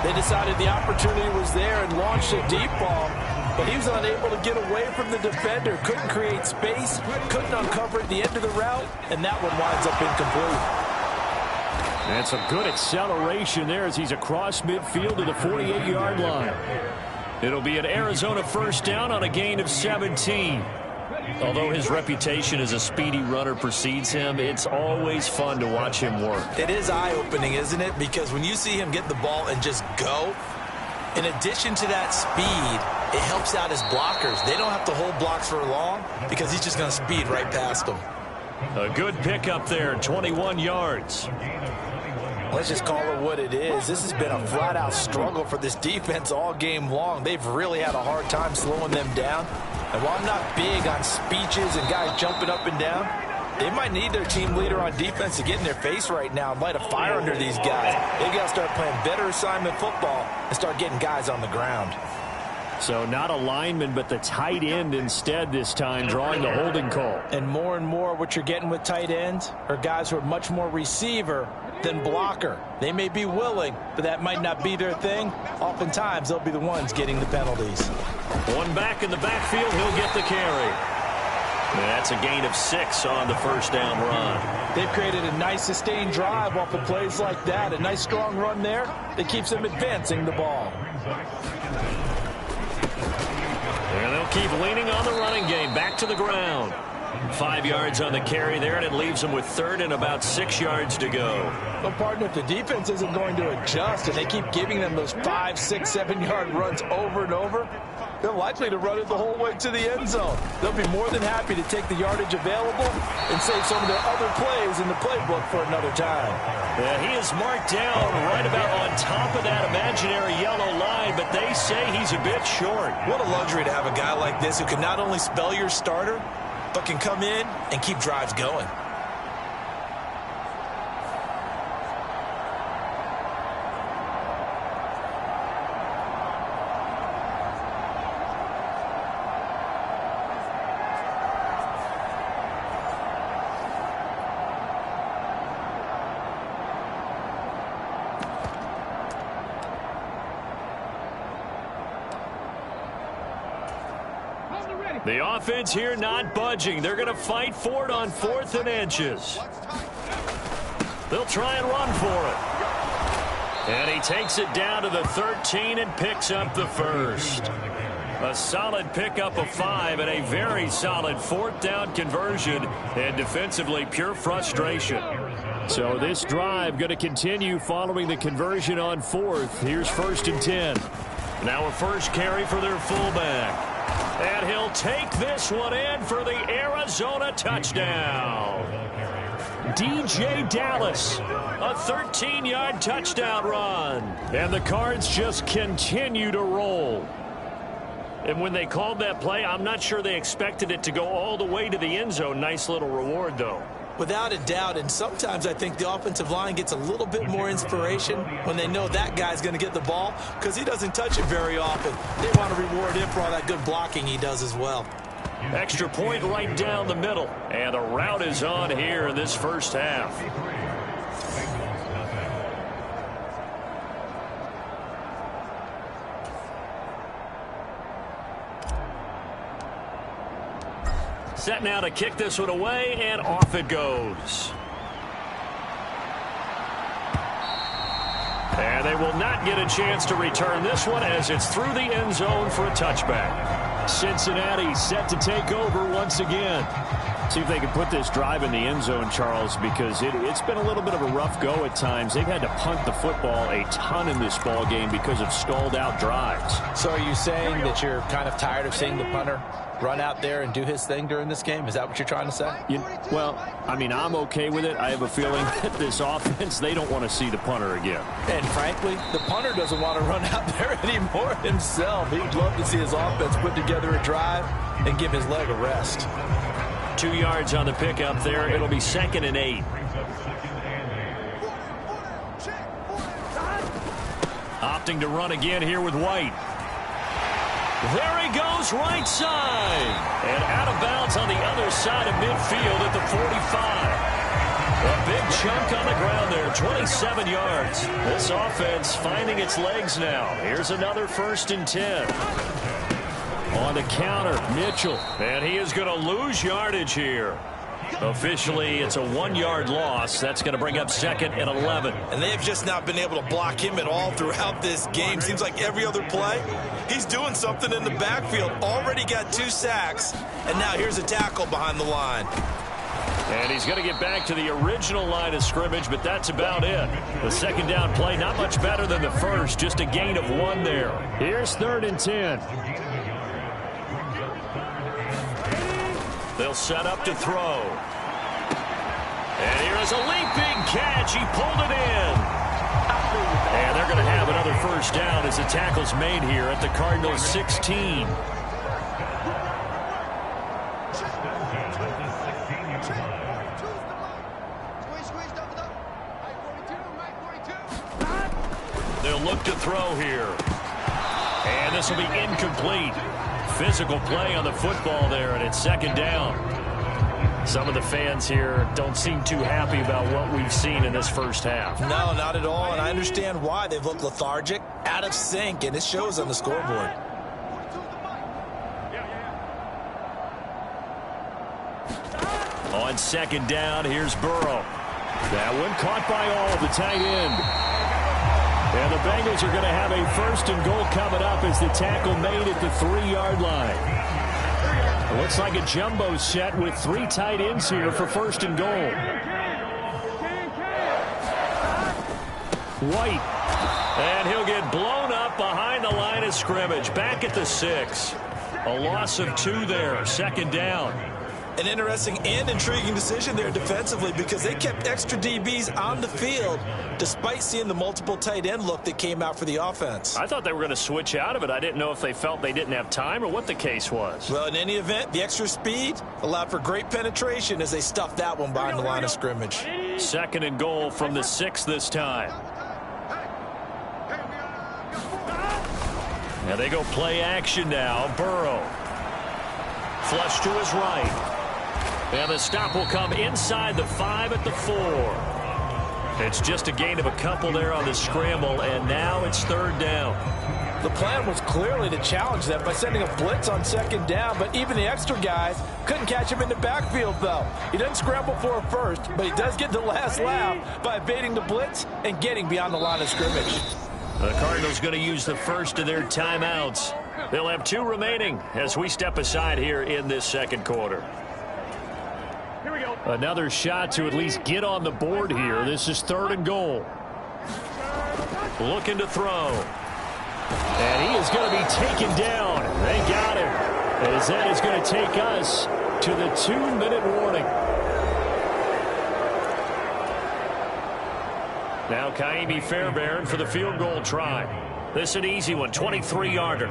They decided the opportunity was there and launched a deep ball, but he was unable to get away from the defender, couldn't create space, couldn't uncover at the end of the route, and that one winds up incomplete. And some good acceleration there as he's across midfield to the 48-yard line. It'll be an Arizona first down on a gain of 17. Although his reputation as a speedy runner precedes him, it's always fun to watch him work. It is eye-opening, isn't it? Because when you see him get the ball and just go, in addition to that speed, it helps out his blockers. They don't have to hold blocks for long because he's just going to speed right past them. A good pickup there, 21 yards. Let's just call it what it is. This has been a flat-out struggle for this defense all game long. They've really had a hard time slowing them down. And while I'm not big on speeches and guys jumping up and down, they might need their team leader on defense to get in their face right now and light a fire under these guys. They've got to start playing better assignment football and start getting guys on the ground. So not a lineman, but the tight end instead this time, drawing the holding call. And more what you're getting with tight ends are guys who are much more receiver than blocker. They may be willing, but that might not be their thing. Oftentimes, they'll be the ones getting the penalties. One back in the backfield, he'll get the carry. That's a gain of 6 on the first down run. They've created a nice sustained drive off of plays like that. A nice strong run there that keeps them advancing the ball. And they'll keep leaning on the running game. Back to the ground. 5 yards on the carry there, and it leaves them with 3rd and about 6 yards to go. Well, partner, if the defense isn't going to adjust and they keep giving them those 5, 6, 7-yard runs over and over, they're likely to run it the whole way to the end zone. They'll be more than happy to take the yardage available and save some of their other plays in the playbook for another time. Yeah, he is marked down right about on top of that imaginary yellow line, but they say he's a bit short. What a luxury to have a guy like this who can not only spell your starter, but can come in and keep drives going. The offense here not budging. They're going to fight for it on 4th and inches. They'll try and run for it. And he takes it down to the 13 and picks up the first. A solid pickup of 5 and a very solid 4th down conversion. And defensively, pure frustration. So this drive going to continue following the conversion on 4th. Here's 1st and 10. Now a first carry for their fullback. And he'll take this one in for the Arizona touchdown. DJ Dallas, a 13-yard touchdown run. And the Cards just continue to roll. And when they called that play, I'm not sure they expected it to go all the way to the end zone. Nice little reward, though. Without a doubt, and sometimes I think the offensive line gets a little bit more inspiration when they know that guy's going to get the ball because he doesn't touch it very often. They want to reward him for all that good blocking he does as well. Extra point right down the middle. And the route is on here in this first half. Set now to kick this one away, and off it goes. And they will not get a chance to return this one as it's through the end zone for a touchback. Cincinnati set to take over once again. See if they can put this drive in the end zone, Charles, because it's been a little bit of a rough go at times. They've had to punt the football a ton in this ball game because of stalled out drives. So are you saying that you're kind of tired of seeing the punter run out there and do his thing during this game? Is that what you're trying to say? Well, I mean, I'm okay with it. I have a feeling that this offense, they don't want to see the punter again. And frankly, the punter doesn't want to run out there anymore himself. He'd love to see his offense put together a drive and give his leg a rest. 2 yards on the pickup there. It'll be 2nd and 8. Opting to run again here with White. There he goes, right side. And out of bounds on the other side of midfield at the 45. A big chunk on the ground there, 27 yards. This offense finding its legs now. Here's another 1st and 10. On the counter, Mitchell. And he is going to lose yardage here. Officially, it's a 1-yard loss. That's going to bring up 2nd and 11. And they have just not been able to block him at all throughout this game. Seems like every other play, he's doing something in the backfield. Already got 2 sacks, and now here's a tackle behind the line. And he's going to get back to the original line of scrimmage, but that's about it. The 2nd down play, not much better than the first, just a gain of 1 there. Here's 3rd and 10. They'll set up to throw. And here is a leaping catch. He pulled it in. And they're going to have another first down as the tackle's made here at the Cardinals 16. They'll look to throw here. And this will be incomplete. Physical play on the football there, and it's second down. Some of the fans here don't seem too happy about what we've seen in this first half. No, not at all, and I understand why. They've looked lethargic, out of sync, and it shows on the scoreboard. On second down, here's Burrow. That one caught by all, the tight end. And the Bengals are going to have a first and goal coming up as the tackle made at the 3-yard line. It looks like a jumbo set with 3 tight ends here for first and goal. White. And he'll get blown up behind the line of scrimmage. Back at the 6. A loss of 2 there. Second down. An interesting and intriguing decision there defensively because they kept extra DBs on the field despite seeing the multiple tight end look that came out for the offense. I thought they were going to switch out of it. I didn't know if they felt they didn't have time or what the case was. Well, in any event, the extra speed allowed for great penetration as they stuffed that one behind the line of scrimmage. Second and goal from the 6 this time. Now they go play action now. Burrow. Flush to his right. And the stop will come inside the 5 at the 4. It's just a gain of a couple there on the scramble, and now it's third down. The plan was clearly to challenge them by sending a blitz on second down, but even the extra guys couldn't catch him in the backfield, though. He doesn't scramble for it first, but he does get the last laugh by evading the blitz and getting beyond the line of scrimmage. The Cardinals going to use the first of their timeouts. They'll have 2 remaining as we step aside here in this second quarter. Here we go. Another shot to at least get on the board here. This is third and goal. Looking to throw. And he is going to be taken down. They got him. As that is going to take us to the 2-minute warning. Now Kaimi Fairbairn for the field goal try. This is an easy one, 23-yarder.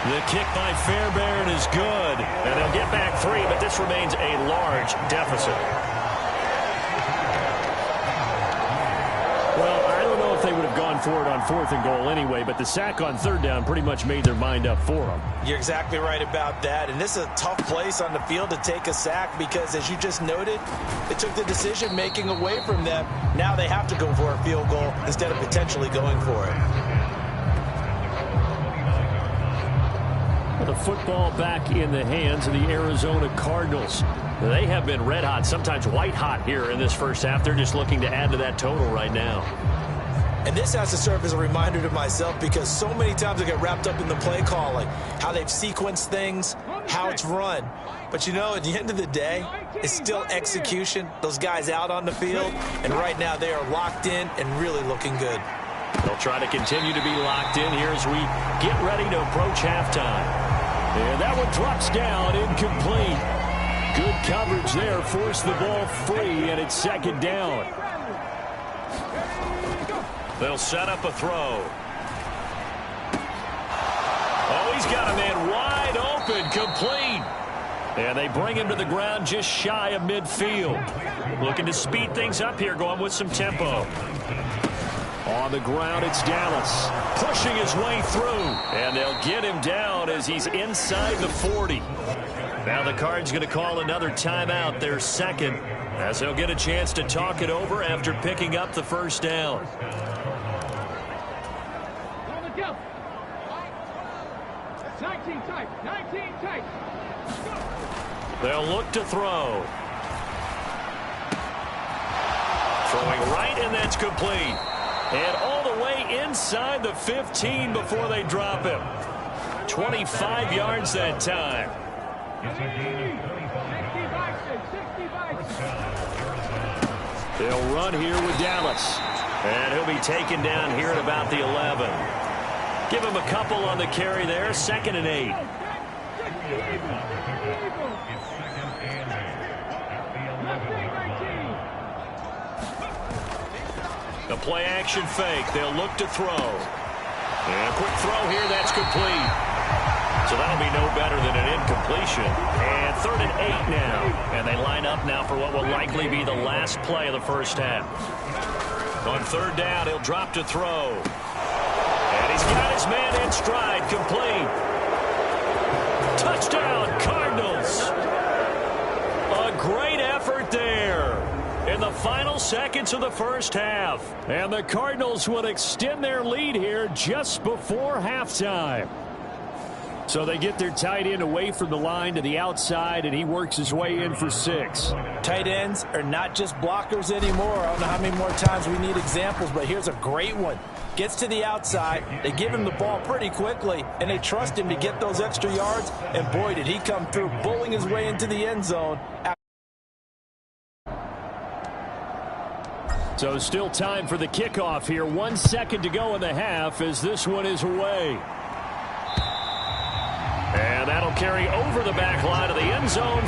The kick by Fairbairn is good. And they'll get back 3, but this remains a large deficit. Well, I don't know if they would have gone for it on 4th and goal anyway, but the sack on 3rd down pretty much made their mind up for them. You're exactly right about that, and this is a tough place on the field to take a sack because, as you just noted, it took the decision-making away from them. Now they have to go for a field goal instead of potentially going for it. The football back in the hands of the Arizona Cardinals. They have been red hot, sometimes white hot here in this first half. They're just looking to add to that total right now. And this has to serve as a reminder to myself because so many times I get wrapped up in the play calling, how they've sequenced things, how it's run. But, you know, at the end of the day, it's still execution. Those guys out on the field, and right now they are locked in and really looking good. They'll try to continue to be locked in here as we get ready to approach halftime. And that one drops down, incomplete. Good coverage there, forced the ball free, and it's second down. They'll set up a throw. Oh, he's got a man wide open, complete. And they bring him to the ground just shy of midfield. Looking to speed things up here, going with some tempo. On the ground, it's Dallas. Pushing his way through. And they'll get him down as he's inside the 40. Now the Cards going to call another timeout, their second, as they'll get a chance to talk it over after picking up the first down. On the jump. 19 tight. 19 tight. They'll look to throw. Throwing right, and that's complete. And all the way inside the 15 before they drop him. 25 yards that time. They'll run here with Dallas. And he'll be taken down here at about the 11. Give him a couple on the carry there. 2nd and 8. The play action fake. They'll look to throw. And a quick throw here. That's complete. So that'll be no better than an incompletion. And 3rd and 8 now. And they line up now for what will likely be the last play of the first half. On 3rd down, he'll drop to throw. And he's got his man in stride. Complete. Touchdown, Cardinals. A great effort there in the final seconds of the first half. And the Cardinals will extend their lead here just before halftime. So they get their tight end away from the line to the outside, and he works his way in for 6. Tight ends are not just blockers anymore. I don't know how many more times we need examples, but here's a great one. Gets to the outside, they give him the ball pretty quickly, and they trust him to get those extra yards, and boy, did he come through, bowling his way into the end zone. So still time for the kickoff here. 1 second to go in the half as this one is away. And that'll carry over the back line of the end zone.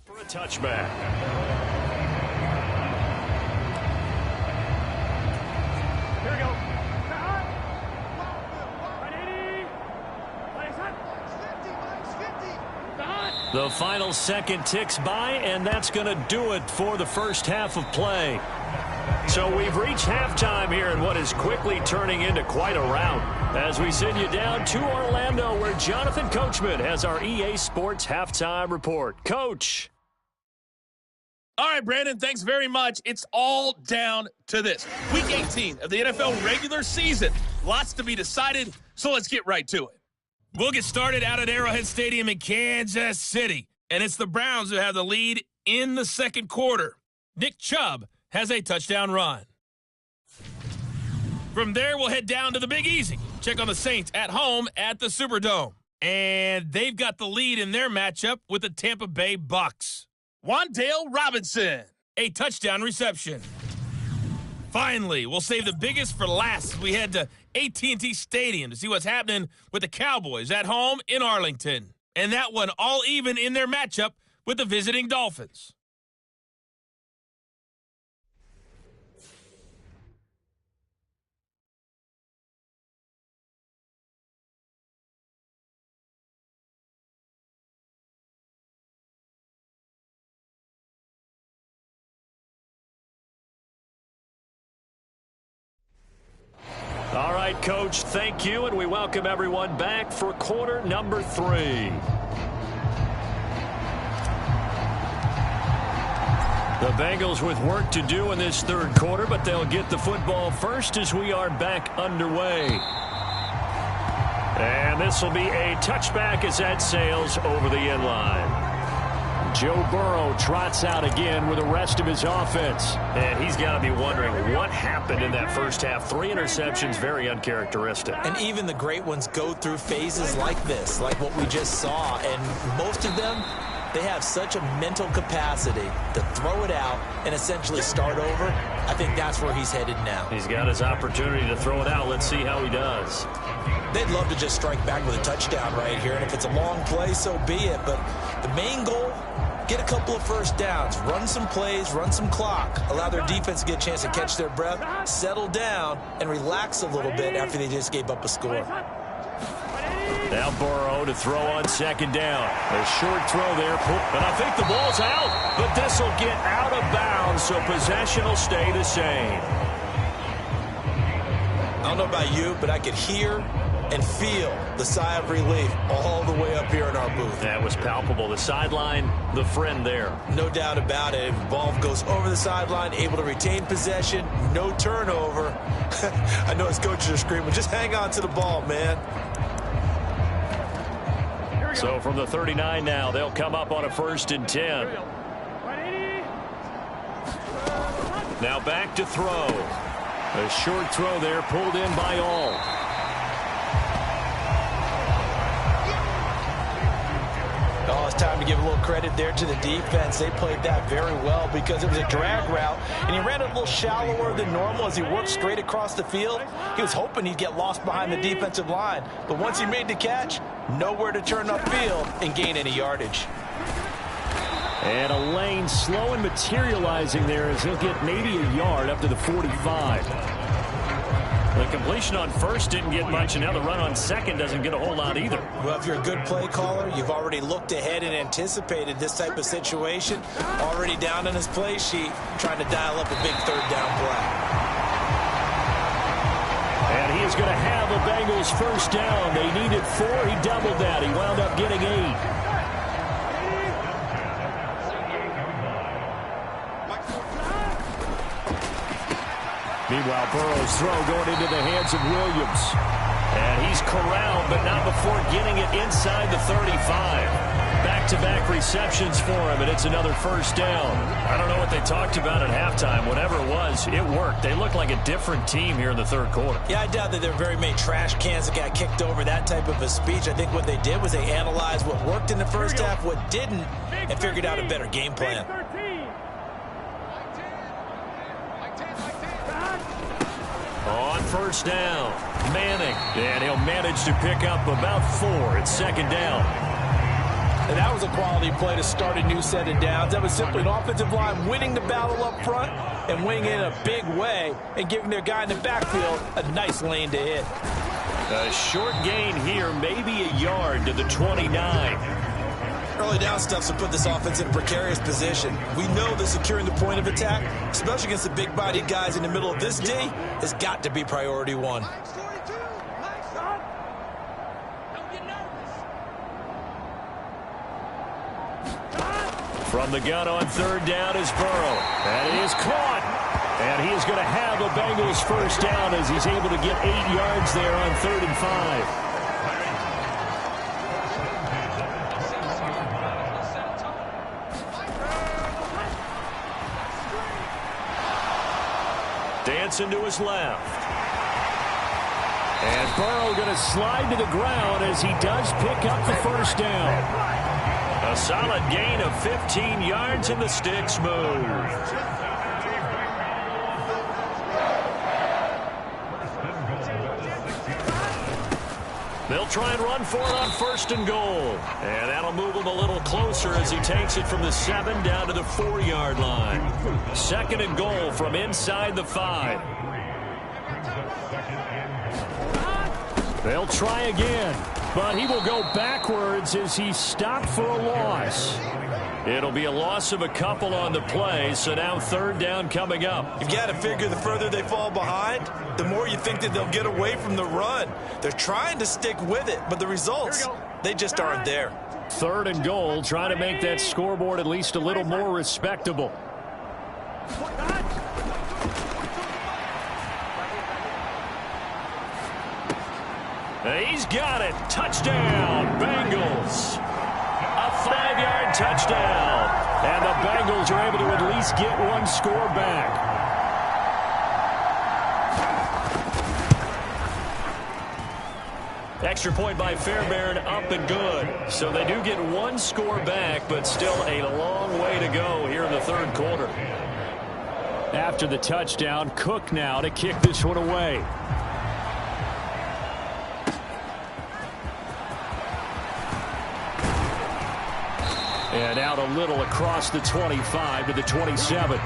For a touchback. Here we go. 180. The final second ticks by, and that's going to do it for the first half of play. So we've reached halftime here in what is quickly turning into quite a rout as we send you down to Orlando where Jonathan Coachman has our EA Sports halftime report. Coach. All right, Brandon, thanks very much. It's all down to this. Week 18 of the NFL regular season. Lots to be decided, so let's get right to it. We'll get started out at Arrowhead Stadium in Kansas City, and it's the Browns who have the lead in the second quarter. Nick Chubb has a touchdown run. From there, we'll head down to the Big Easy. Check on the Saints at home at the Superdome. And they've got the lead in their matchup with the Tampa Bay Bucks. Wan'Dale Robinson, a touchdown reception. Finally, we'll save the biggest for last as we head to AT&T Stadium to see what's happening with the Cowboys at home in Arlington. And that one all even in their matchup with the visiting Dolphins. All right, Coach, thank you, and we welcome everyone back for quarter number 3. The Bengals with work to do in this third quarter, but they'll get the football first as we are back underway. And this will be a touchback as that sails over the end line. Joe Burrow trots out again with the rest of his offense. And he's got to be wondering what happened in that first half. 3 interceptions, very uncharacteristic. And even the great ones go through phases like this, like what we just saw. And most of them, they have such a mental capacity to throw it out and essentially start over. I think that's where he's headed now. He's got his opportunity to throw it out. Let's see how he does. They'd love to just strike back with a touchdown right here. And if it's a long play, so be it. But the main goal, get a couple of first downs, run some plays, run some clock, allow their defense to get a chance to catch their breath, settle down, and relax a little bit after they just gave up a score. Now Now Burrow to throw on second down. A short throw there. And I think the ball's out. But this will get out of bounds, so possession will stay the same. I don't know about you, but I could hear and feel the sigh of relief all the way up here in our booth. That was palpable. The sideline, the friend there. No doubt about it. If the ball goes over the sideline, able to retain possession, no turnover. I know his coaches are screaming, just hang on to the ball, man. So from the 39 now, they'll come up on a 1st and 10. Now back to throw. A short throw there, pulled in by All. Oh, it's time to give a little credit there to the defense. They played that very well because it was a drag route, and he ran it a little shallower than normal as he worked straight across the field. He was hoping he'd get lost behind the defensive line, but once he made the catch, nowhere to turn upfield and gain any yardage. And a lane slow and materializing there as he'll get maybe a yard up to the 45. The completion on first didn't get much, and now the run on second doesn't get a whole lot either. Well, if you're a good play caller, you've already looked ahead and anticipated this type of situation. Already down on his play sheet, trying to dial up a big 3rd down play. And he is going to have a Bengals 1st down. They needed 4. He doubled that. He wound up getting 8. Meanwhile, Burrow's throw going into the hands of Williams. And he's corralled, but not before getting it inside the 35. Back-to-back receptions for him, and it's another 1st down. I don't know what they talked about at halftime. Whatever it was, it worked. They look like a different team here in the 3rd quarter. Yeah, I doubt that there are very many trash cans that got kicked over, that type of a speech. I think what they did was they analyzed what worked in the first half, what didn't, and figured out a better game plan. On 1st down, Manning. And he'll manage to pick up about 4. It's 2nd down. And that was a quality play to start a new set of downs. That was simply an offensive line winning the battle up front and winning in a big way and giving their guy in the backfield a nice lane to hit. A short gain here, maybe a yard to the 29. Early down stuff to put this offense in a precarious position. We know that securing the point of attack, especially against the big-bodied guys in the middle of this D, has got to be priority 1. From the gun on 3rd down is Burrow. That is caught. And he is going to have a Bengals 1st down as he's able to get 8 yards there on 3rd and 5. Dancing to his left. And Burrow going to slide to the ground as he does pick up the 1st down. A solid gain of 15 yards and the sticks move. They'll try and run for it on 1st and goal. And that'll move him a little closer as he takes it from the 7 down to the 4-yard line. 2nd and goal from inside the 5. They'll try again, but he will go backwards as he's stopped for a loss. It'll be a loss of a couple on the play, so now 3rd down coming up. You've got to figure the further they fall behind, the more you think that they'll get away from the run. They're trying to stick with it, but the results, they just aren't there. 3rd and goal, trying to make that scoreboard at least a little more respectable. He's got it. Touchdown, Bengals. A 5-yard touchdown. And the Bengals are able to at least get 1 score back. Extra point by Fairbairn, up and good. So they do get 1 score back, but still a long way to go here in the 3rd quarter. After the touchdown, Cook now to kick this one away. And out a little across the 25 to the 27.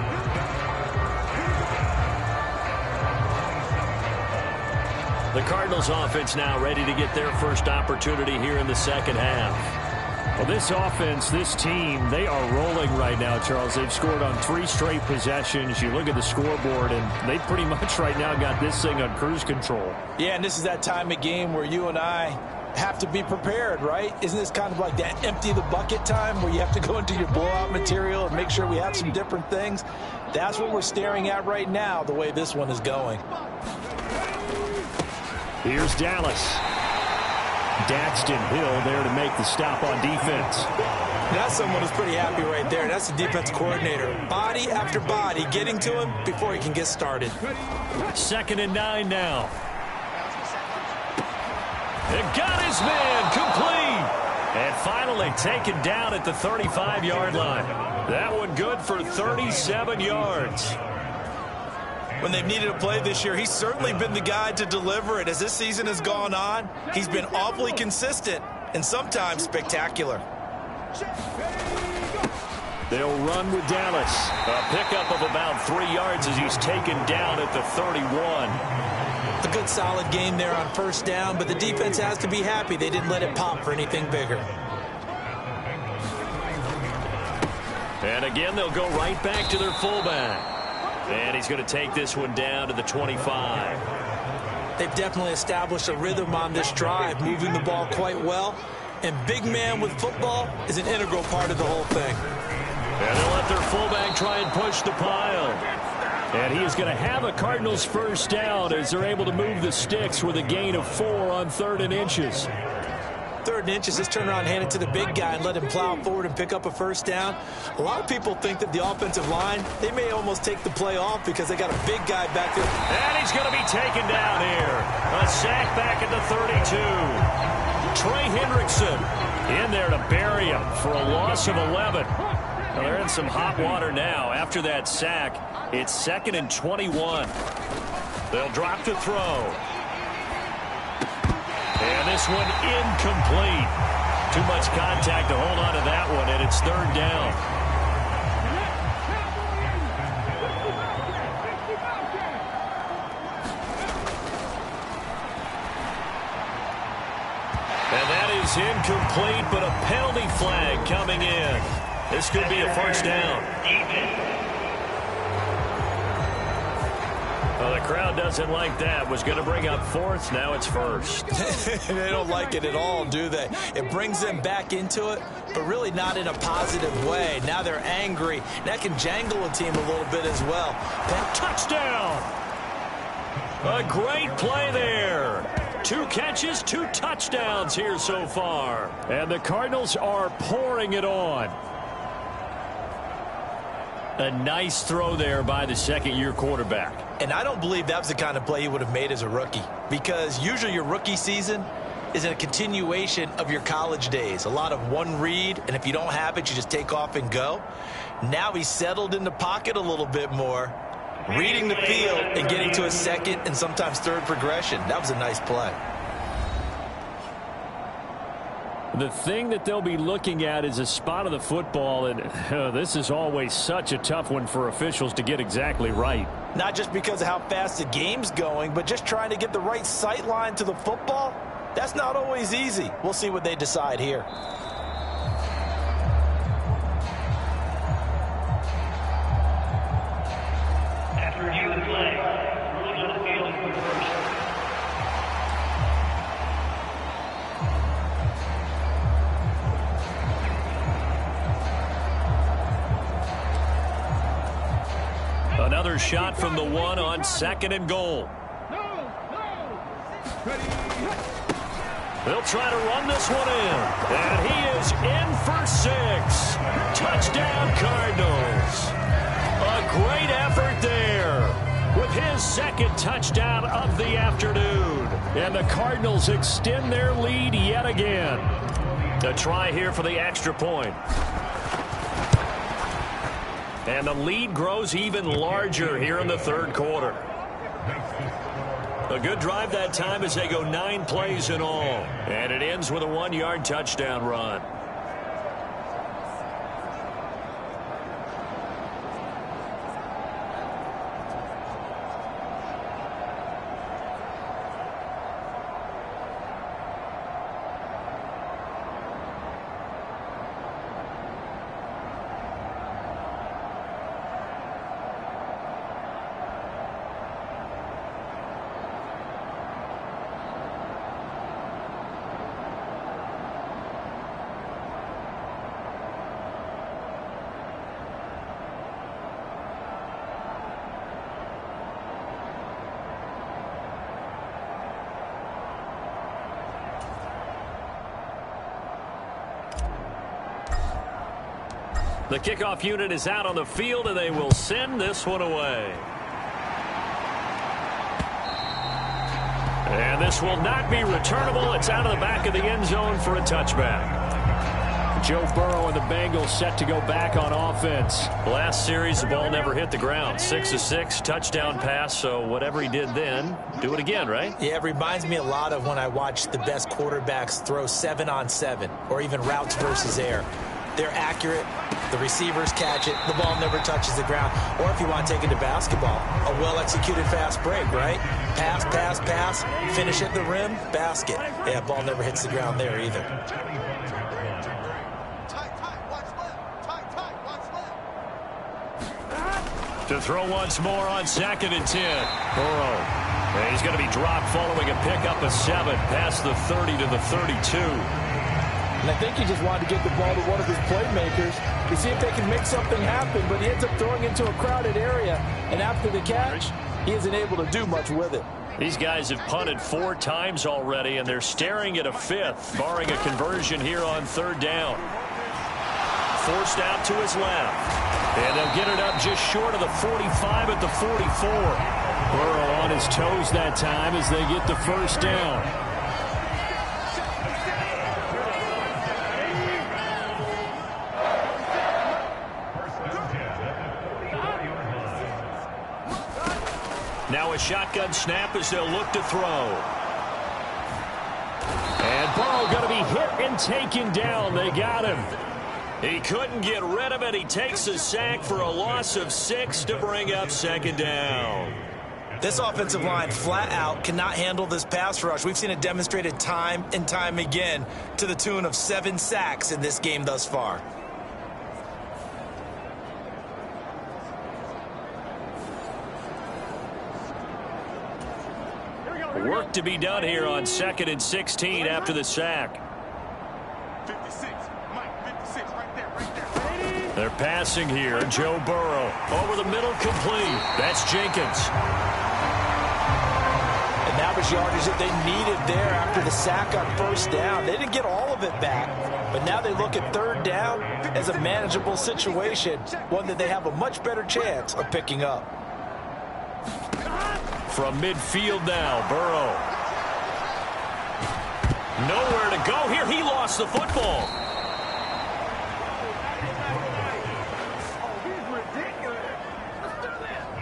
The Cardinals offense now ready to get their first opportunity here in the second half. Well, this offense, this team, they are rolling right now, Charles. They've scored on 3 straight possessions. You look at the scoreboard, and they pretty much right now got this thing on cruise control. Yeah, and this is that time of game where you and I have to be prepared, right? Isn't this kind of like that empty the bucket time where you have to go into your blowout material and make sure we have some different things? That's what we're staring at right now, the way this one is going. Here's Dallas. Daxton Hill there to make the stop on defense. That's someone who's pretty happy right there. That's the defense coordinator. Body after body getting to him before he can get started. 2nd and 9 now. It got his man complete. And finally taken down at the 35-yard line. That one good for 37 yards. When they've needed a play this year, he's certainly been the guy to deliver it. As this season has gone on, he's been awfully consistent and sometimes spectacular. They'll run with Dallas. A pickup of about 3 yards as he's taken down at the 31. A good solid game there on first down, but the defense has to be happy they didn't let it pop for anything bigger. And again, they'll go right back to their fullback. And he's going to take this one down to the 25. They've definitely established a rhythm on this drive, moving the ball quite well. And big man with football is an integral part of the whole thing. And they'll let their fullback try and push the pile. And he is going to have a Cardinals first down as they're able to move the sticks with a gain of 4 on 3rd and inches. 3rd and inches, just turn around and hand it to the big guy and let him plow forward and pick up a first down. A lot of people think that the offensive line, they may almost take the play off because they got a big guy back there. And he's going to be taken down here. A sack back at the 32. Trey Hendrickson in there to bury him for a loss of 11. Well, they're in some hot water now. After that sack, it's 2nd and 21. They'll drop to throw. And this one incomplete. Too much contact to hold on to that one, and it's 3rd down. And that is incomplete, but a penalty flag coming in. This could be a first down. Well, the crowd doesn't like that. Was going to bring up 4th. Now it's 1st. They don't like it at all, do they? It brings them back into it, but really not in a positive way. Now they're angry. That can jangle a team a little bit as well. Touchdown! A great play there. 2 catches, 2 touchdowns here so far. And the Cardinals are pouring it on. A nice throw there by the 2nd-year quarterback. And I don't believe that was the kind of play he would have made as a rookie, because usually your rookie season is a continuation of your college days. A lot of one read, and if you don't have it, you just take off and go. Now he's settled in the pocket a little bit more, reading the field and getting to a 2nd and sometimes 3rd progression. That was a nice play. The thing that they'll be looking at is a spot of the football, and this is always such a tough one for officials to get exactly right. Not just because of how fast the game's going, but just trying to get the right sight line to the football. That's not always easy. We'll see what they decide here. After review of the play, rules on the field for the first. Another shot from the 1 on 2nd and goal. They'll try to run this one in. And he is in for 6. Touchdown, Cardinals. A great effort there with his 2nd touchdown of the afternoon. And the Cardinals extend their lead yet again. A try here for the extra point. And the lead grows even larger here in the 3rd quarter. A good drive that time as they go 9 plays in all. And it ends with a 1-yard touchdown run. The kickoff unit is out on the field, and they will send this one away. And this will not be returnable. It's out of the back of the end zone for a touchback. Joe Burrow and the Bengals set to go back on offense. Last series, the ball never hit the ground. 6 of 6, touchdown pass. So whatever he did then, do it again, right? Yeah, it reminds me a lot of when I watch the best quarterbacks throw 7-on-7 or even routes versus air. They're accurate. The receivers catch it. The ball never touches the ground. Or if you want to take it to basketball, a well-executed fast break, right? Pass, pass, pass. Finish at the rim, basket. Yeah, ball never hits the ground there either. To throw once more on 2nd and 10. Burrow. And he's going to be dropped following a pickup of 7 past the 30 to the 32. And I think he just wanted to get the ball to one of his playmakers to see if they can make something happen, but he ends up throwing into a crowded area, and after the catch, he isn't able to do much with it. These guys have punted 4 times already, and they're staring at a 5th, barring a conversion here on 3rd down. Forced out to his left. And they'll get it up just short of the 45 at the 44. Burrow on his toes that time as they get the first down. Now a shotgun snap as they'll look to throw. And Burrow going to be hit and taken down. They got him. He couldn't get rid of it. He takes a sack for a loss of 6 to bring up 2nd down. This offensive line flat out cannot handle this pass rush. We've seen it demonstrated time and time again to the tune of 7 sacks in this game thus far. Work to be done here on 2nd and 16 after the sack. 56, Mike, 56, right there. They're passing here. Joe Burrow over the middle, complete. That's Jenkins. And that was yardage that they needed there after the sack on 1st down. They didn't get all of it back, but now they look at 3rd down as a manageable situation, one that they have a much better chance of picking up. From midfield now, Burrow. Nowhere to go here. He lost the football.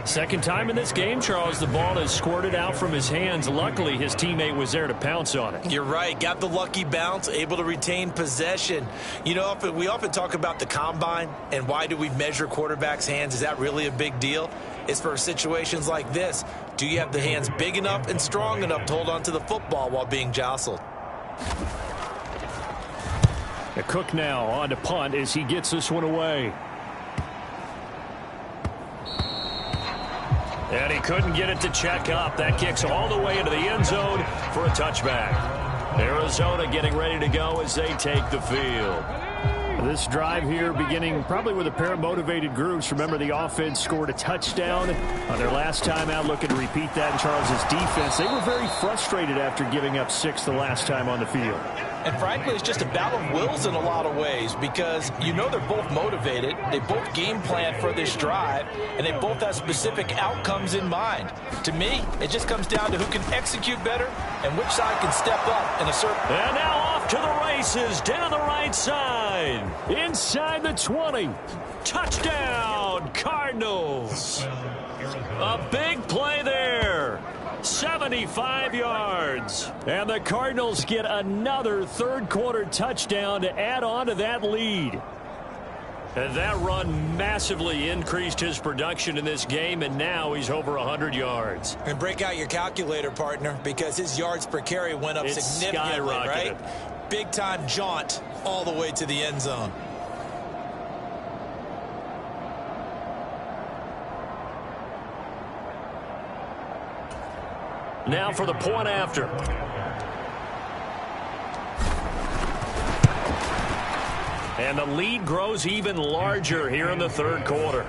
Second time in this game, Charles, the ball has squirted out from his hands. Luckily, his teammate was there to pounce on it. You're right. Got the lucky bounce, able to retain possession. You know, we often talk about the combine and why do we measure quarterbacks' hands. Is that really a big deal? It's for situations like this. Do you have the hands big enough and strong enough to hold on to the football while being jostled? A Cook now on to punt as he gets this one away. And he couldn't get it to check up. That kicks all the way into the end zone for a touchback. Arizona getting ready to go as they take the field. This drive here beginning probably with a pair of motivated groups. Remember, the offense scored a touchdown on their last time out, looking to repeat that in Charles's defense. They were very frustrated after giving up 6 the last time on the field. And frankly, it's just a battle of wills in a lot of ways because you know they're both motivated. They both game plan for this drive, and they both have specific outcomes in mind. To me, it just comes down to who can execute better and which side can step up in a certain... And now off to the races, down the right side. Inside the 20. Touchdown, Cardinals. A big play there. 75 yards. And the Cardinals get another third-quarter touchdown to add on to that lead. And that run massively increased his production in this game, and now he's over 100 yards. And break out your calculator, partner, because his yards per carry went up significantly, right? Big-time jaunt all the way to the end zone. Now for the point after. And the lead grows even larger here in the third quarter.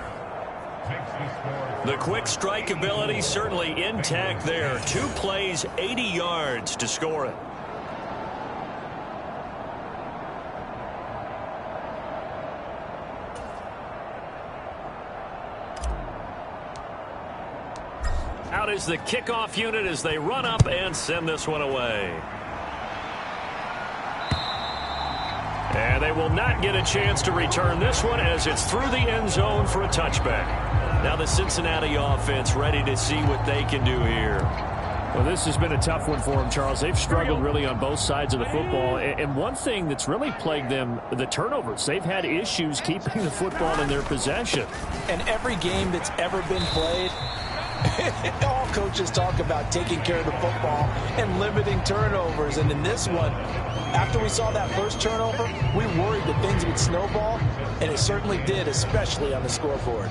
The quick strike ability certainly intact there. 2 plays, 80 yards to score it. Out is the kickoff unit as they run up and send this one away. And they will not get a chance to return this one as it's through the end zone for a touchback. Now the Cincinnati offense ready to see what they can do here. Well, this has been a tough one for them, Charles. They've struggled really on both sides of the football. And one thing that's really plagued them, the turnovers. They've had issues keeping the football in their possession. And every game that's ever been played, all coaches talk about taking care of the football and limiting turnovers. And in this one, after we saw that first turnover, we worried that things would snowball, and it certainly did, especially on the scoreboard.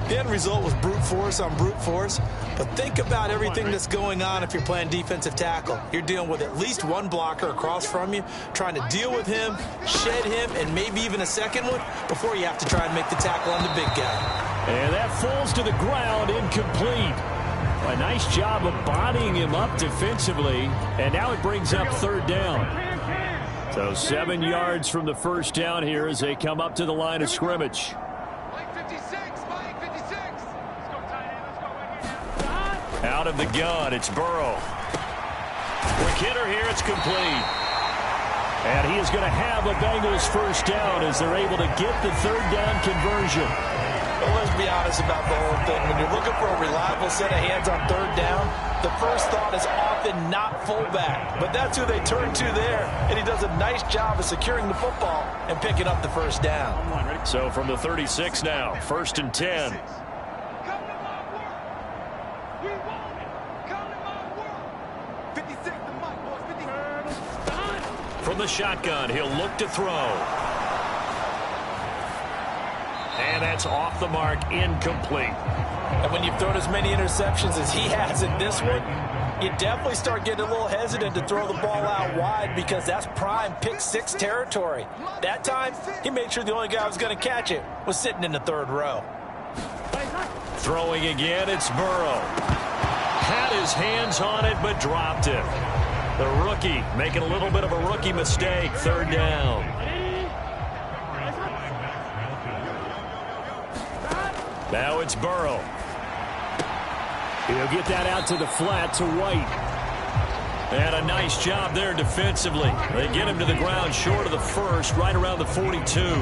The end result was brute force on brute force, but think about everything that's going on if you're playing defensive tackle. You're dealing with at least one blocker across from you, trying to deal with him, shed him, and maybe even a second one before you have to try and make the tackle on the big guy. And that falls to the ground, incomplete. A nice job of bodying him up defensively, and now it brings up third down. So 7 yards from the first down here as they come up to the line of scrimmage. Out of the gun, it's Burrow. Quick hitter here, it's complete. And he is going to have a Bengals first down as they're able to get the third down conversion. Well, let's be honest about the whole thing. When you're looking for a reliable set of hands on third down, the first thought is often not fullback. But that's who they turn to there, and he does a nice job of securing the football and picking up the first down. So from the 36 now, 1st and 10. From the shotgun, he'll look to throw. And that's off the mark, incomplete. And when you've thrown as many interceptions as he has in this one, you definitely start getting a little hesitant to throw the ball out wide because that's prime pick six territory. That time, he made sure the only guy who was going to catch it was sitting in the third row. Throwing again, it's Burrow. Had his hands on it, but dropped it. The rookie making a little bit of a rookie mistake, third down. Now it's Burrow. He'll get that out to the flat to White. And a nice job there defensively. They get him to the ground short of the first, right around the 42.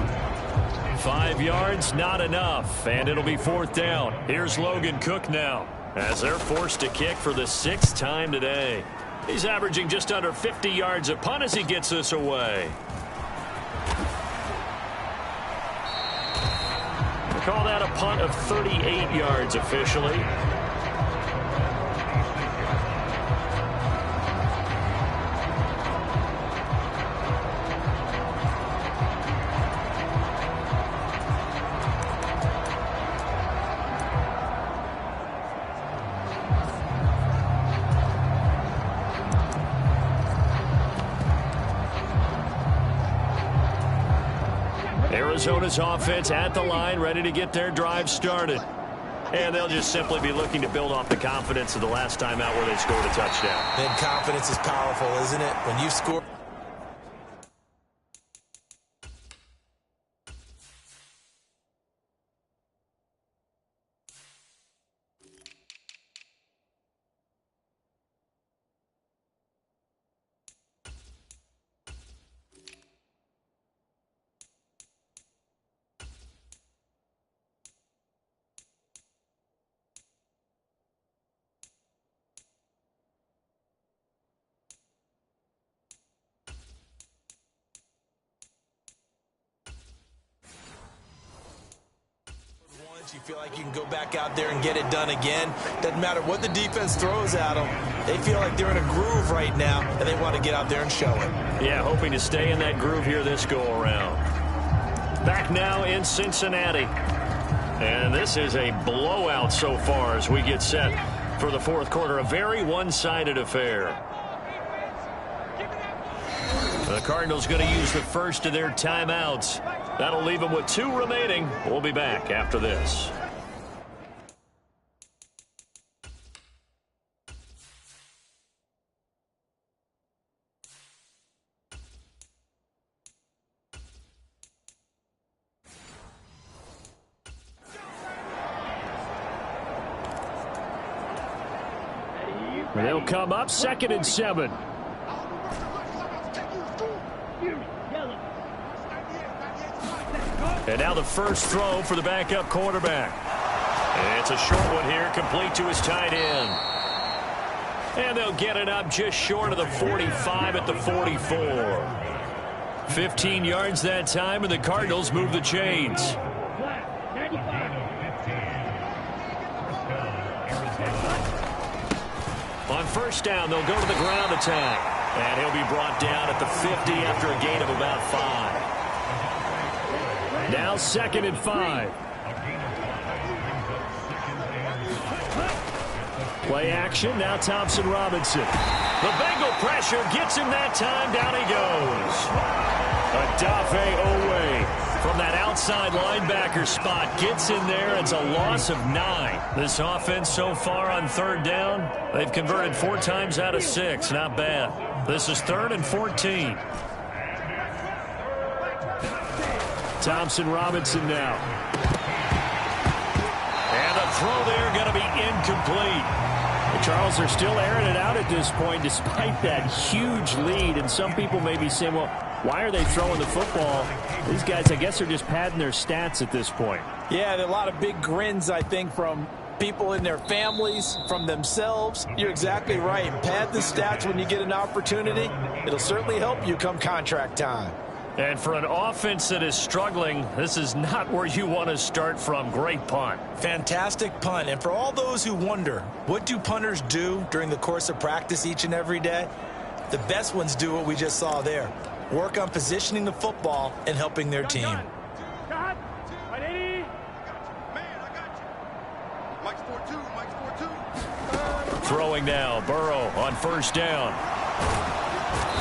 5 yards, not enough, and it'll be fourth down. Here's Logan Cook now, as they're forced to kick for the 6th time today. He's averaging just under 50 yards a punt as he gets this away. We call that a punt of 38 yards officially. Arizona's offense at the line, ready to get their drive started. And they'll just simply be looking to build off the confidence of the last time out where they scored a touchdown. Then confidence is powerful, isn't it? When you score. You feel like you can go back out there and get it done again. Doesn't matter what the defense throws at them. They feel like they're in a groove right now, and they want to get out there and show it. Yeah, hoping to stay in that groove here this go-around. Back now in Cincinnati. And this is a blowout so far as we get set for the fourth quarter. A very one-sided affair. The Cardinals going to use the first of their timeouts. That'll leave them with 2 remaining. We'll be back after this. They'll come up 2nd and 7. And now the first throw for the backup quarterback. And it's a short one here, complete to his tight end. And they'll get it up just short of the 45 at the 44. 15 yards that time, and the Cardinals move the chains. On first down, they'll go to the ground attack. And he'll be brought down at the 50 after a gain of about 5. Now 2nd and 5. Play action. Now Thompson Robinson. The Bengal pressure gets him that time. Down he goes. Adafe Owe from that outside linebacker spot gets in there. It's a loss of 9. This offense so far on 3rd down, they've converted 4 times out of 6. Not bad. This is 3rd and 14. Thompson Robinson now. And the throw there going to be incomplete. Charles, are still airing it out at this point despite that huge lead. And some people may be saying, well, why are they throwing the football? These guys, I guess, are just padding their stats at this point. Yeah, there are a lot of big grins, I think, from people in their families, from themselves. You're exactly right. Pad the stats when you get an opportunity. It'll certainly help you come contract time. And for an offense that is struggling, this is not where you want to start from. Great punt. Fantastic punt. And for all those who wonder, what do punters do during the course of practice each and every day? The best ones do what we just saw there. Work on positioning the football and helping their team. Throwing now, Burrow on first down.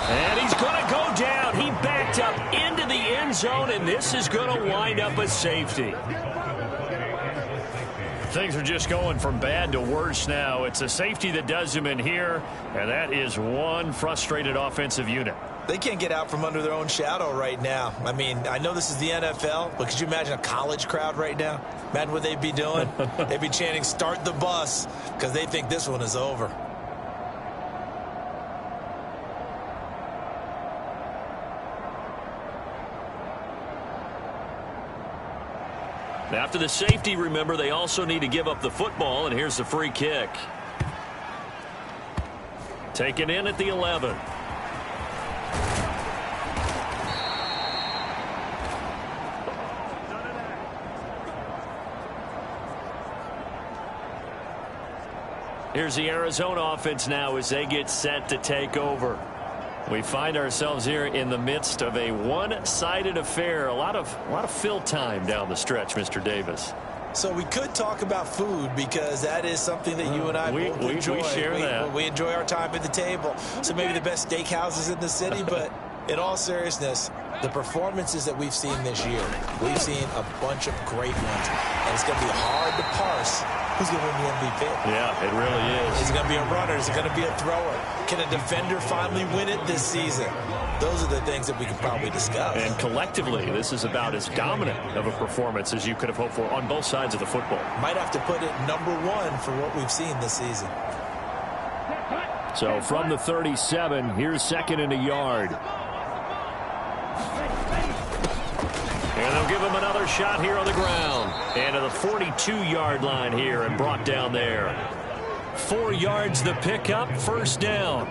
And he's going to go down. He backed up into the end zone, and this is going to wind up a safety. Things are just going from bad to worse now. It's a safety that does him in here, and that is one frustrated offensive unit. They can't get out from under their own shadow right now. I mean, I know this is the NFL, but could you imagine a college crowd right now? Imagine what they'd be doing. They'd be chanting, "Start the bus," because they think this one is over. After the safety, remember, they also need to give up the football, and here's the free kick. Taken in at the 11. Here's the Arizona offense now as they get set to take over. We find ourselves here in the midst of a one-sided affair. A lot of fill time down the stretch, Mr. Davis. So we could talk about food because that is something that you and I both enjoy. We share that. We enjoy our time at the table. So maybe the best steakhouses in the city, but in all seriousness, the performances that we've seen this year, we've seen a bunch of great ones. And it's going to be hard to parse who's going to win the MVP. Yeah, it really is. Is it going to be a runner? Is it going to be a thrower? Can a defender finally win it this season? Those are the things that we could probably discuss. And collectively, this is about as dominant of a performance as you could have hoped for on both sides of the football. Might have to put it #1 for what we've seen this season. So from the 37, here's 2nd and a yard. And they'll give him another shot here on the ground. And to the 42-yard line here and brought down there. 4 yards the pickup, first down.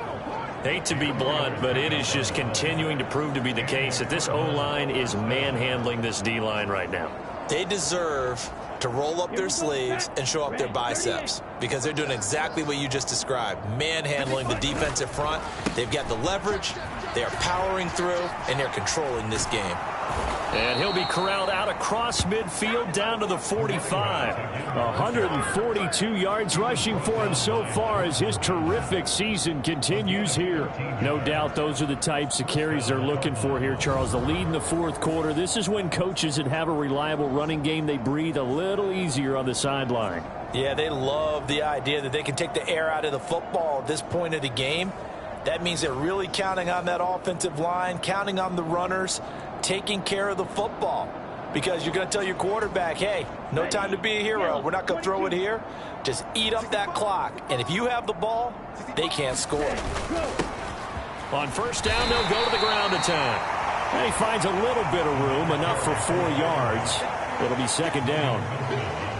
Hate to be blunt, but it is just continuing to prove to be the case that this O-line is manhandling this D-line right now. They deserve to roll up their sleeves and show up their biceps because they're doing exactly what you just described, manhandling the defensive front. They've got the leverage, they are powering through, and they're controlling this game. And he'll be corralled out across midfield down to the 45. 142 yards rushing for him so far as his terrific season continues here. No doubt those are the types of carries they're looking for here, Charles. The lead in the fourth quarter. This is when coaches that have a reliable running game, they breathe a little easier on the sideline. Yeah, they love the idea that they can take the air out of the football at this point of the game. That means they're really counting on that offensive line, counting on the runners, taking care of the football. because you're going to tell your quarterback, hey, no time to be a hero. We're not going to throw it here. Just eat up that clock. And if you have the ball, they can't score. On first down, they'll go to the ground attack. And he finds a little bit of room, enough for 4 yards. It'll be second down.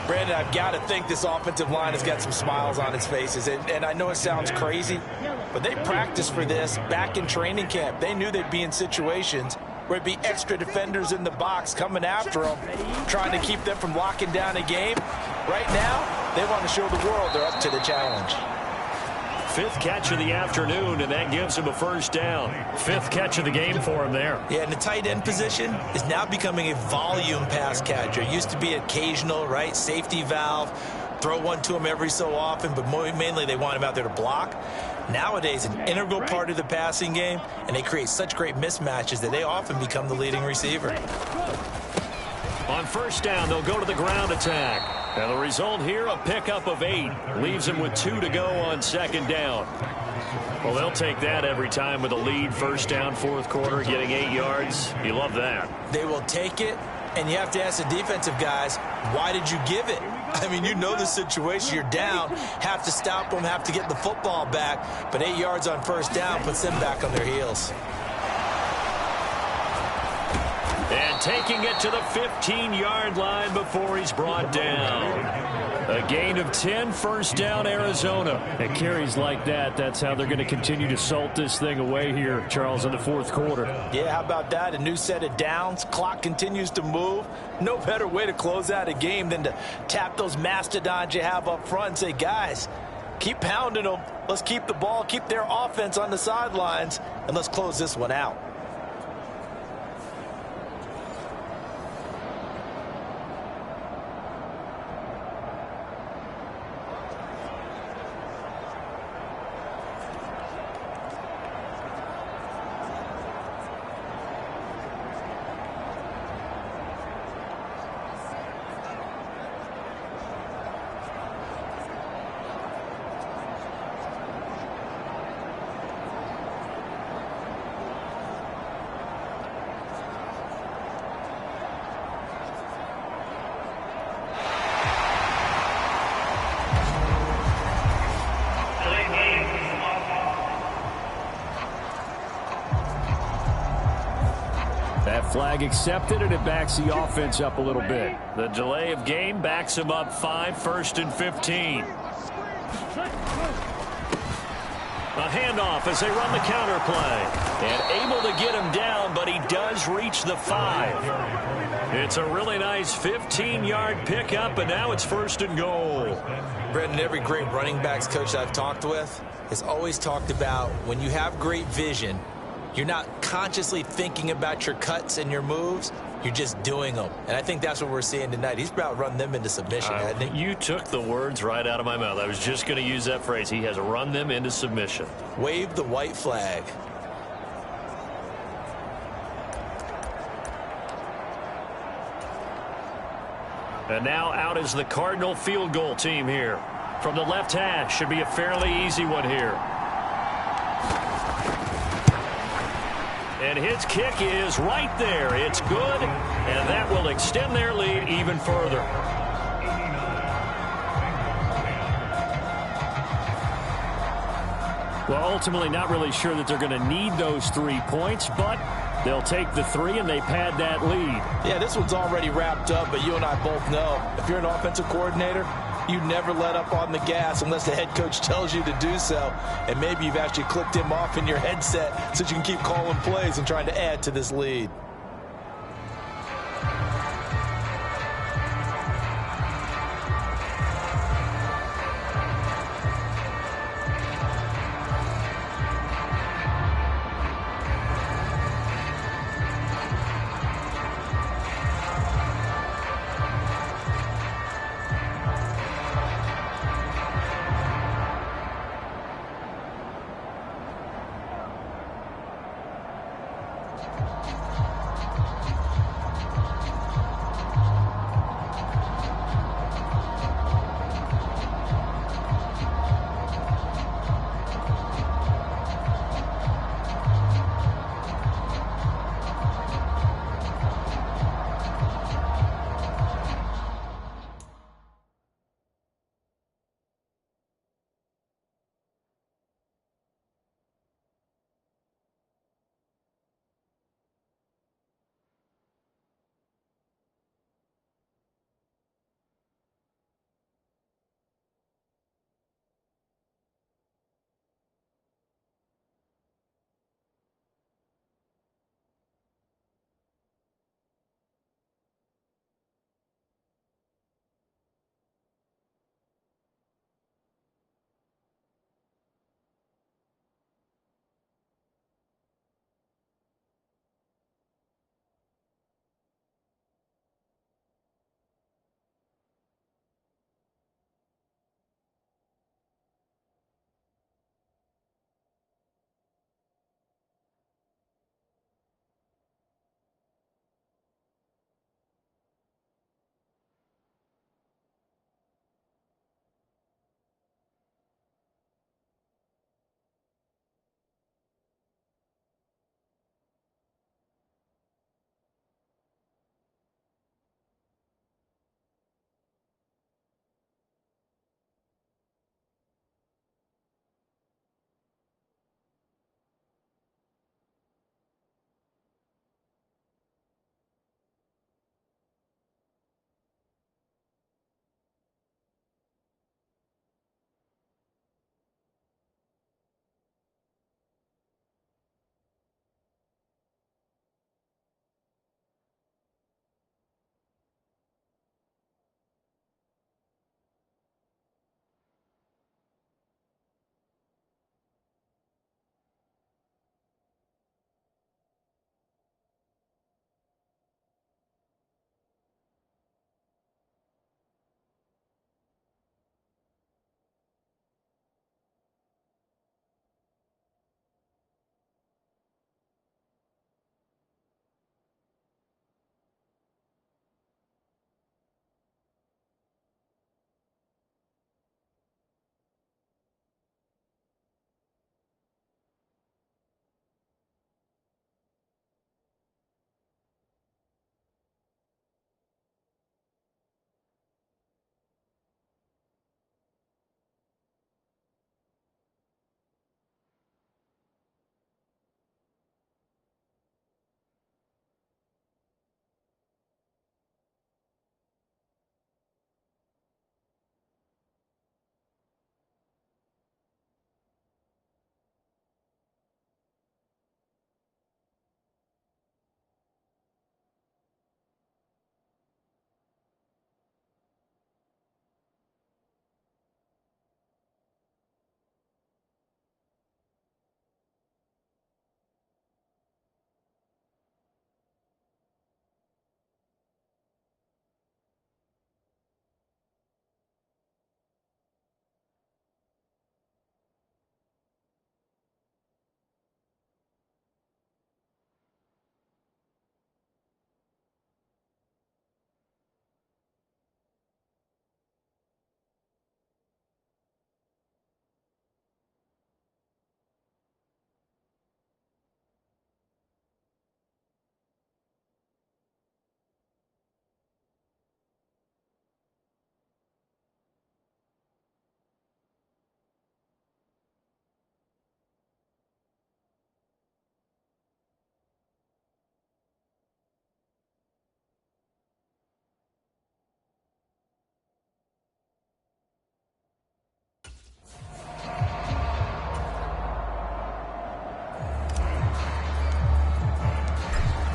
Brandon, I've got to think this offensive line has got some smiles on its faces. And I know it sounds crazy, but they practiced for this back in training camp. They knew they'd be in situations where it'd be extra defenders in the box coming after them, trying to keep them from locking down a game. Right now, they want to show the world they're up to the challenge. 5th catch of the afternoon, and that gives him a first down. 5th catch of the game for him there. Yeah, and the tight end position is now becoming a volume pass catcher. It used to be occasional, right, safety valve, throw one to him every so often, but mainly they want him out there to block. Nowadays, an integral part of the passing game, and they create such great mismatches that they often become the leading receiver. On first down, they'll go to the ground attack. And the result here, a pickup of 8. Leaves him with 2 to go on second down. Well, they'll take that every time with a lead. First down, 4th quarter, getting 8 yards. You love that. They will take it, and you have to ask the defensive guys, why did you give it? I mean, you know the situation. You're down, have to stop them, have to get the football back. But 8 yards on first down puts them back on their heels. And taking it to the 15-yard line before he's brought down. A gain of 10, first down, Arizona. And carries like that, that's how they're going to continue to salt this thing away here, Charles, in the 4th quarter. Yeah, how about that? A new set of downs. Clock continues to move. No better way to close out a game than to tap those mastodons you have up front and say, guys, keep pounding them. Let's keep the ball, keep their offense on the sidelines, and let's close this one out. Flag accepted, and it backs the offense up a little bit. The delay of game backs him up 5, 1st and 15. A handoff as they run the counter play. And able to get him down, but he does reach the 5. It's a really nice 15-yard pickup, and now it's 1st and goal. Brendan, every great running backs coach I've talked with has always talked about when you have great vision, you're not consciously thinking about your cuts and your moves. You're just doing them. And I think that's what we're seeing tonight. He's about to run them into submission, hasn't he? You took the words right out of my mouth. I was just going to use that phrase. He has run them into submission. Wave the white flag. And now out is the Cardinal field goal team here. From the left hash, should be a fairly easy one here. And his kick is right there. It's good, and that will extend their lead even further. Well, ultimately not really sure that they're going to need those 3 points, but they'll take the 3 and they pad that lead. Yeah, this one's already wrapped up, but you and I both know if you're an offensive coordinator, you never let up on the gas unless the head coach tells you to do so. And maybe you've actually clicked him off in your headset so you can keep calling plays and trying to add to this lead.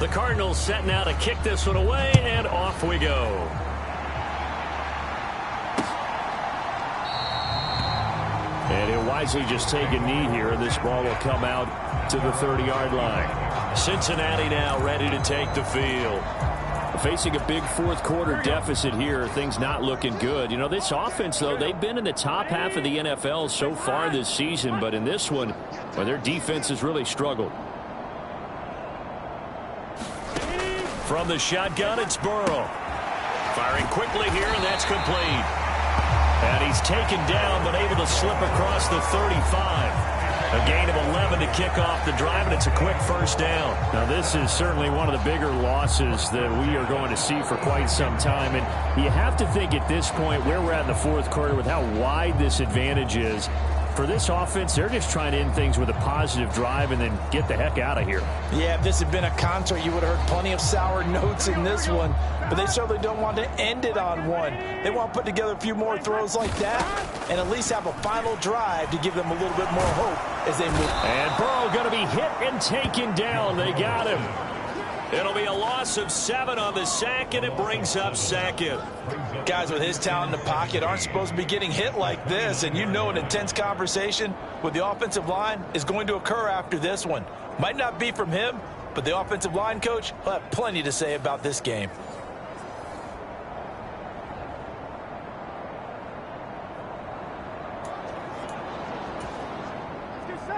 The Cardinals setting out to kick this one away, and off we go. And he'll wisely just take a knee here, and this ball will come out to the 30-yard line. Cincinnati now ready to take the field. Facing a big fourth-quarter deficit here, things not looking good. You know, this offense, though, they've been in the top half of the NFL so far this season, but in this one, well, their defense has really struggled. From the shotgun, it's Burrow. Firing quickly here, and that's complete. And he's taken down, but able to slip across the 35. A gain of 11 to kick off the drive, and it's a quick first down. Now, this is certainly one of the bigger losses that we are going to see for quite some time. And you have to think at this point where we're at in the fourth quarter with how wide this advantage is. For this offense, they're just trying to end things with a positive drive and then get the heck out of here. Yeah, if this had been a concert, you would have heard plenty of sour notes in this one. But they certainly don't want to end it on one. They want to put together a few more throws like that and at least have a final drive to give them a little bit more hope as they move. And Burrow going to be hit and taken down. They got him. It'll be a loss of 7 on the sack, and it brings up second. Guys with his talent in the pocket aren't supposed to be getting hit like this, and you know an intense conversation with the offensive line is going to occur after this one. Might not be from him, but the offensive line coach will have plenty to say about this game.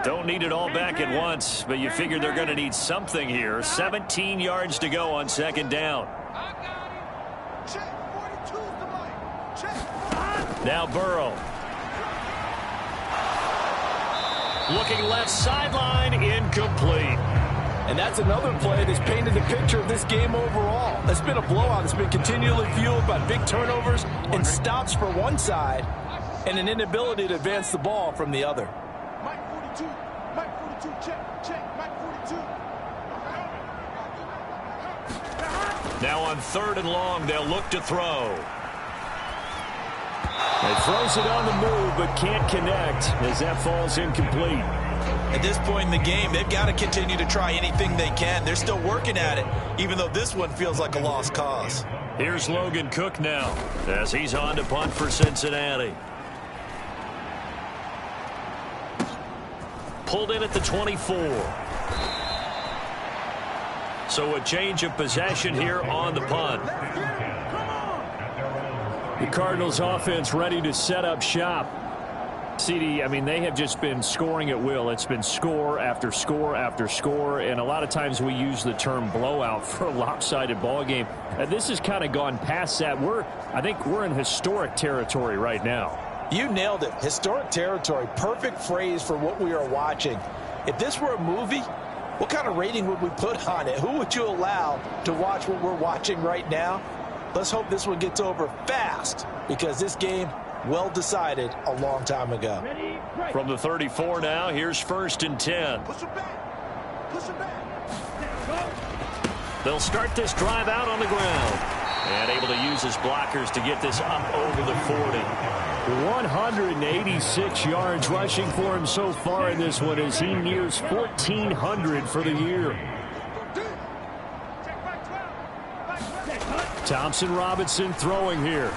Don't need it all back at once, but you figure they're going to need something here. 17 yards to go on second down. Now Burrow. Looking left sideline, incomplete. And that's another play that's painted the picture of this game overall. It's been a blowout. It's been continually fueled by big turnovers and stops for one side and an inability to advance the ball from the other. Mike 42, check, Mike 42. Now on 3rd and long, they'll look to throw. He throws it on the move, but can't connect as that falls incomplete. At this point in the game, they've got to continue to try anything they can. They're still working at it, even though this one feels like a lost cause. Here's Logan Cook now as he's on to punt for Cincinnati. Pulled in at the 24. So a change of possession here on the punt. The Cardinals offense ready to set up shop. CD, I mean, they have just been scoring at will. It's been score after score after score, and a lot of times we use the term blowout for a lopsided ball game. This has kind of gone past that. I think we're in historic territory right now. You nailed it. Historic territory. Perfect phrase for what we are watching. If this were a movie, what kind of rating would we put on it? Who would you allow to watch what we're watching right now? Let's hope this one gets over fast, because this game, well decided a long time ago. From the 34 now, here's 1st and 10. Push him back. Push him back. They'll start this drive out on the ground. And able to use his blockers to get this up over the 40. 186 yards rushing for him so far in this one as he nears 1,400 for the year. Thompson Robinson throwing here.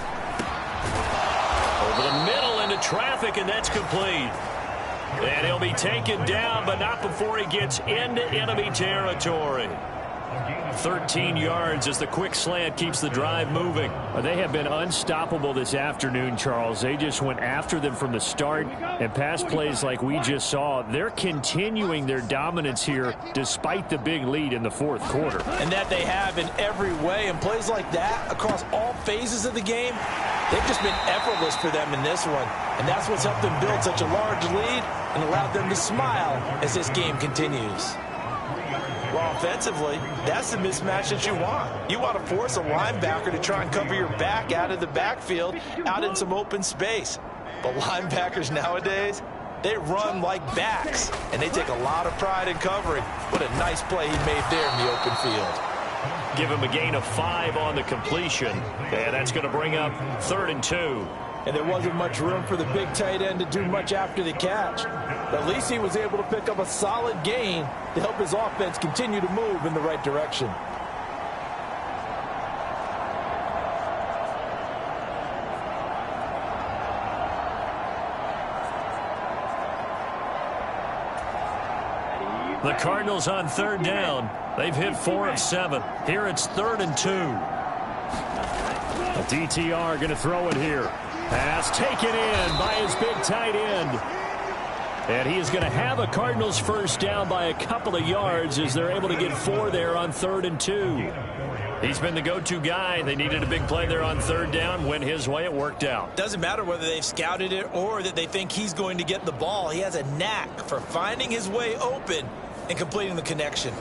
Over the middle into traffic, and that's complete. And he'll be taken down, but not before he gets into enemy territory. 13 yards as the quick slant keeps the drive moving. They have been unstoppable this afternoon, Charles. They just went after them from the start, and pass plays like we just saw, they're continuing their dominance here despite the big lead in the fourth quarter. And that they have in every way, and plays like that across all phases of the game, they've just been effortless for them in this one. And that's what's helped them build such a large lead and allowed them to smile as this game continues. Well, offensively, that's the mismatch that you want. You want to force a linebacker to try and cover your back out of the backfield, out in some open space. But linebackers nowadays, they run like backs, and they take a lot of pride in covering. What a nice play he made there in the open field. Give him a gain of 5 on the completion. And that's going to bring up 3rd and 2. and there wasn't much room for the big tight end to do much after the catch. But at least he was able to pick up a solid gain to help his offense continue to move in the right direction. The Cardinals on third down. They've hit 4 of 7. Here it's 3rd and 2. A DTR going to throw it here. Pass taken in by his big tight end. And he is going to have a Cardinals first down by a couple of yards as they're able to get 4 there on 3rd and 2. He's been the go-to guy. They needed a big play there on 3rd down. Went his way. It worked out. Doesn't matter whether they've scouted it or that they think he's going to get the ball. He has a knack for finding his way open and completing the connection.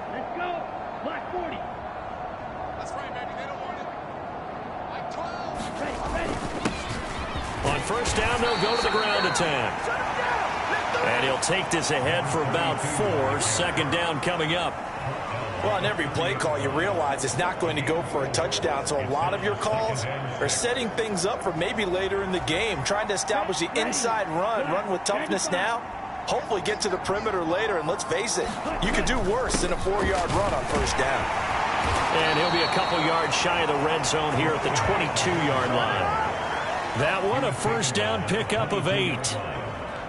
Let's go. Black 40. That's right, baby. They don't want it. Like 12. Ready. On first down, they'll go to the ground attack. And he'll take this ahead for about 4. 2nd down coming up. Well, on every play call, you realize it's not going to go for a touchdown, so a lot of your calls are setting things up for maybe later in the game, trying to establish the inside run with toughness now, hopefully get to the perimeter later, and let's face it, you could do worse than a 4-yard run on first down. And he'll be a couple yards shy of the red zone here at the 22-yard line. That one, a first down pickup of 8.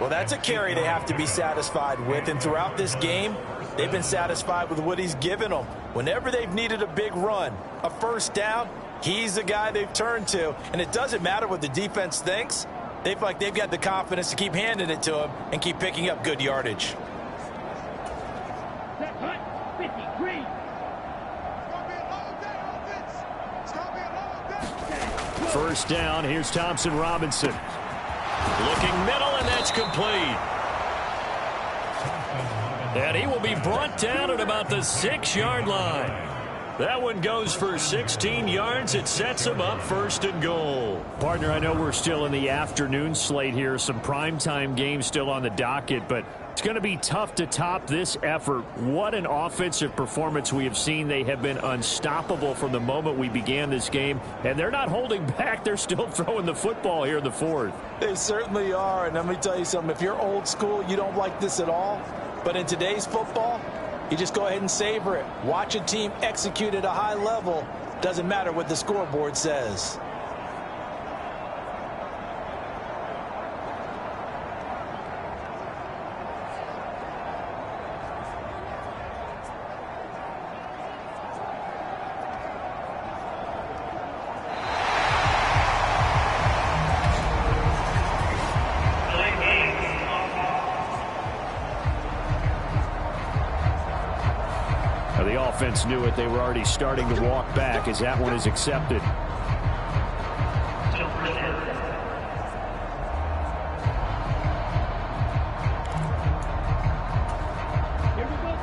Well, that's a carry they have to be satisfied with, and throughout this game, they've been satisfied with what he's given them. Whenever they've needed a big run, a first down, he's the guy they've turned to. And it doesn't matter what the defense thinks. They feel like they've got the confidence to keep handing it to him and keep picking up good yardage. Set hunt. 50. Green. It's going to be a long day, offense. It's going to be a long day. First down, here's Thompson Robinson. Looking middle, and that's complete. And he will be brought down at about the 6-yard line. That one goes for 16 yards. It sets him up 1st and goal. Partner, I know we're still in the afternoon slate here. Some primetime games still on the docket, but it's going to be tough to top this effort. What an offensive performance we have seen. They have been unstoppable from the moment we began this game, and they're not holding back. They're still throwing the football here in the 4th. They certainly are, and let me tell you something. If you're old school, you don't like this at all. But in today's football, you just go ahead and savor it. Watch a team execute at a high level. Doesn't matter what the scoreboard says. The offense knew it. They were already starting to walk back as that one is accepted.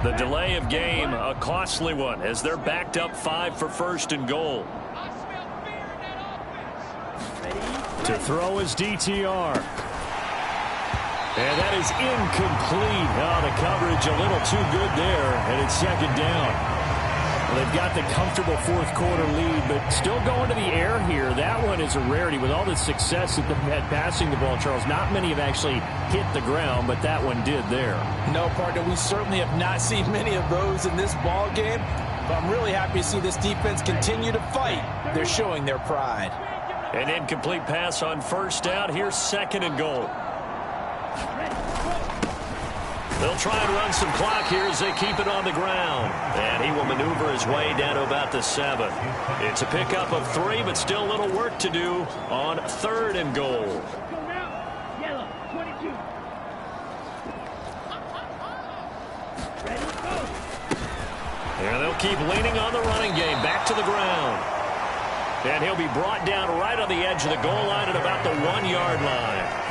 The delay of game, a costly one, as they're backed up 5 for 1st and goal. To throw is DTR. And that is incomplete. Oh, the coverage a little too good there, and it's 2nd down. Well, they've got the comfortable 4th quarter lead, but still going to the air here. That one is a rarity. With all the success that they've had passing the ball, Charles, not many have actually hit the ground, but that one did there. No, partner, we certainly have not seen many of those in this ball game, but I'm really happy to see this defense continue to fight. They're showing their pride. An incomplete pass on first down. Here's 2nd and goal. They'll try and run some clock here as they keep it on the ground. And he will maneuver his way down to about the 7. It's a pickup of 3, but still a little work to do on 3rd and goal. Go now. Yellow. 22. Ready, go. And they'll keep leaning on the running game. Back to the ground. And he'll be brought down right on the edge of the goal line at about the 1-yard line.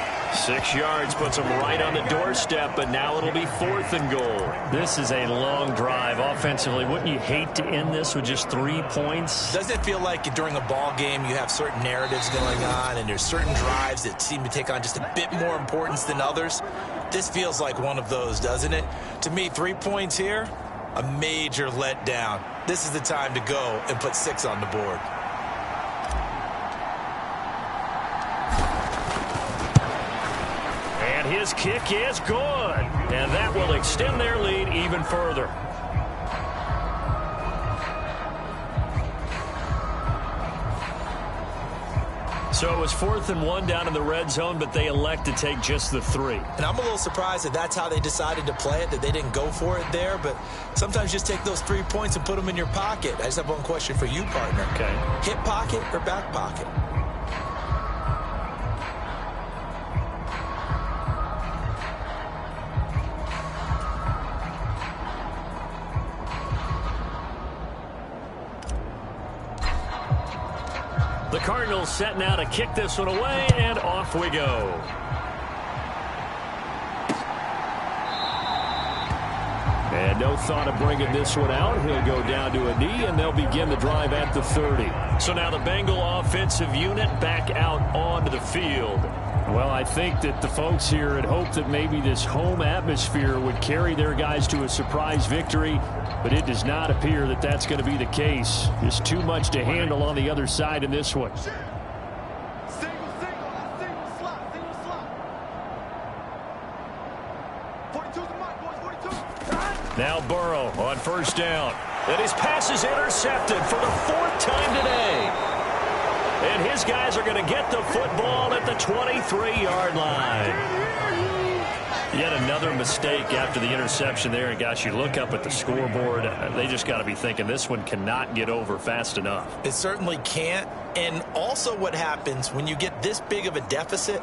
6 yards puts them right on the doorstep, but now it'll be 4th and goal. This is a long drive offensively. Wouldn't you hate to end this with just 3 points? Doesn't it feel like during a ball game you have certain narratives going on and there's certain drives that seem to take on just a bit more importance than others? This feels like one of those, doesn't it? To me, 3 points here, a major letdown. This is the time to go and put 6 on the board. His kick is good, and that will extend their lead even further. So it was 4th and 1 down in the red zone, but they elect to take just the 3. And I'm a little surprised that that's how they decided to play it, that they didn't go for it there. But sometimes just take those 3 points and put them in your pocket. I just have one question for you, partner. Okay. Hip pocket or back pocket? The Cardinals set now to kick this one away, and off we go. And no thought of bringing this one out. He'll go down to a knee, and they'll begin the drive at the 30. So now the Bengal offensive unit back out onto the field. Well, I think that the folks here had hoped that maybe this home atmosphere would carry their guys to a surprise victory, but it does not appear that that's going to be the case. Just too much to handle on the other side in this one. Single slot. 42's the mark, boys, 42. Now Burrow on 1st down. And his pass is intercepted for the 4th time today. And his guys are going to get the football at the 23-yard line. Yet another mistake after the interception there. And, gosh, you look up at the scoreboard. They just got to be thinking this one cannot get over fast enough. It certainly can't. And also what happens when you get this big of a deficit,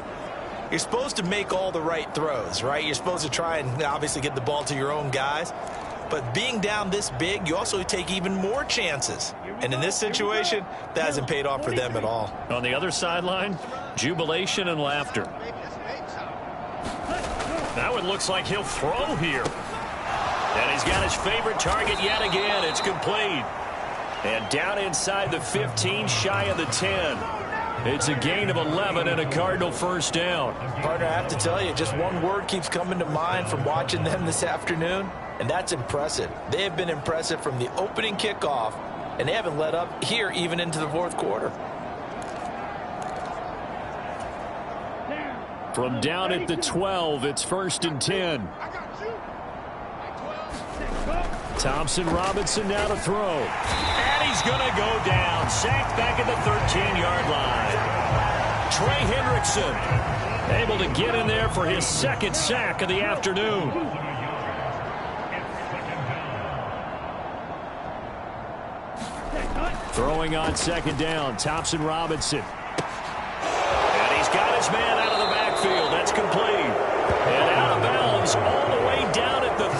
you're supposed to make all the right throws, right? You're supposed to try and obviously get the ball to your own guys. But being down this big, you also take even more chances. And in this situation, that hasn't paid off for them at all. On the other sideline, jubilation and laughter. Now it looks like he'll throw here. And he's got his favorite target yet again. It's complete. And down inside the 15, shy of the 10. It's a gain of 11 and a Cardinal 1st down. Partner, I have to tell you, just one word keeps coming to mind from watching them this afternoon, and that's impressive. They have been impressive from the opening kickoff, and they haven't let up here even into the 4th quarter. From down at the 12, it's 1st and 10. Thompson Robinson now to throw. And he's going to go down. Sacked back at the 13-yard line. Trey Hendrickson able to get in there for his 2nd sack of the afternoon. Throwing on 2nd down, Thompson Robinson. And he's got his man out of the backfield. That's complete. And out of bounds all the way down at the 3.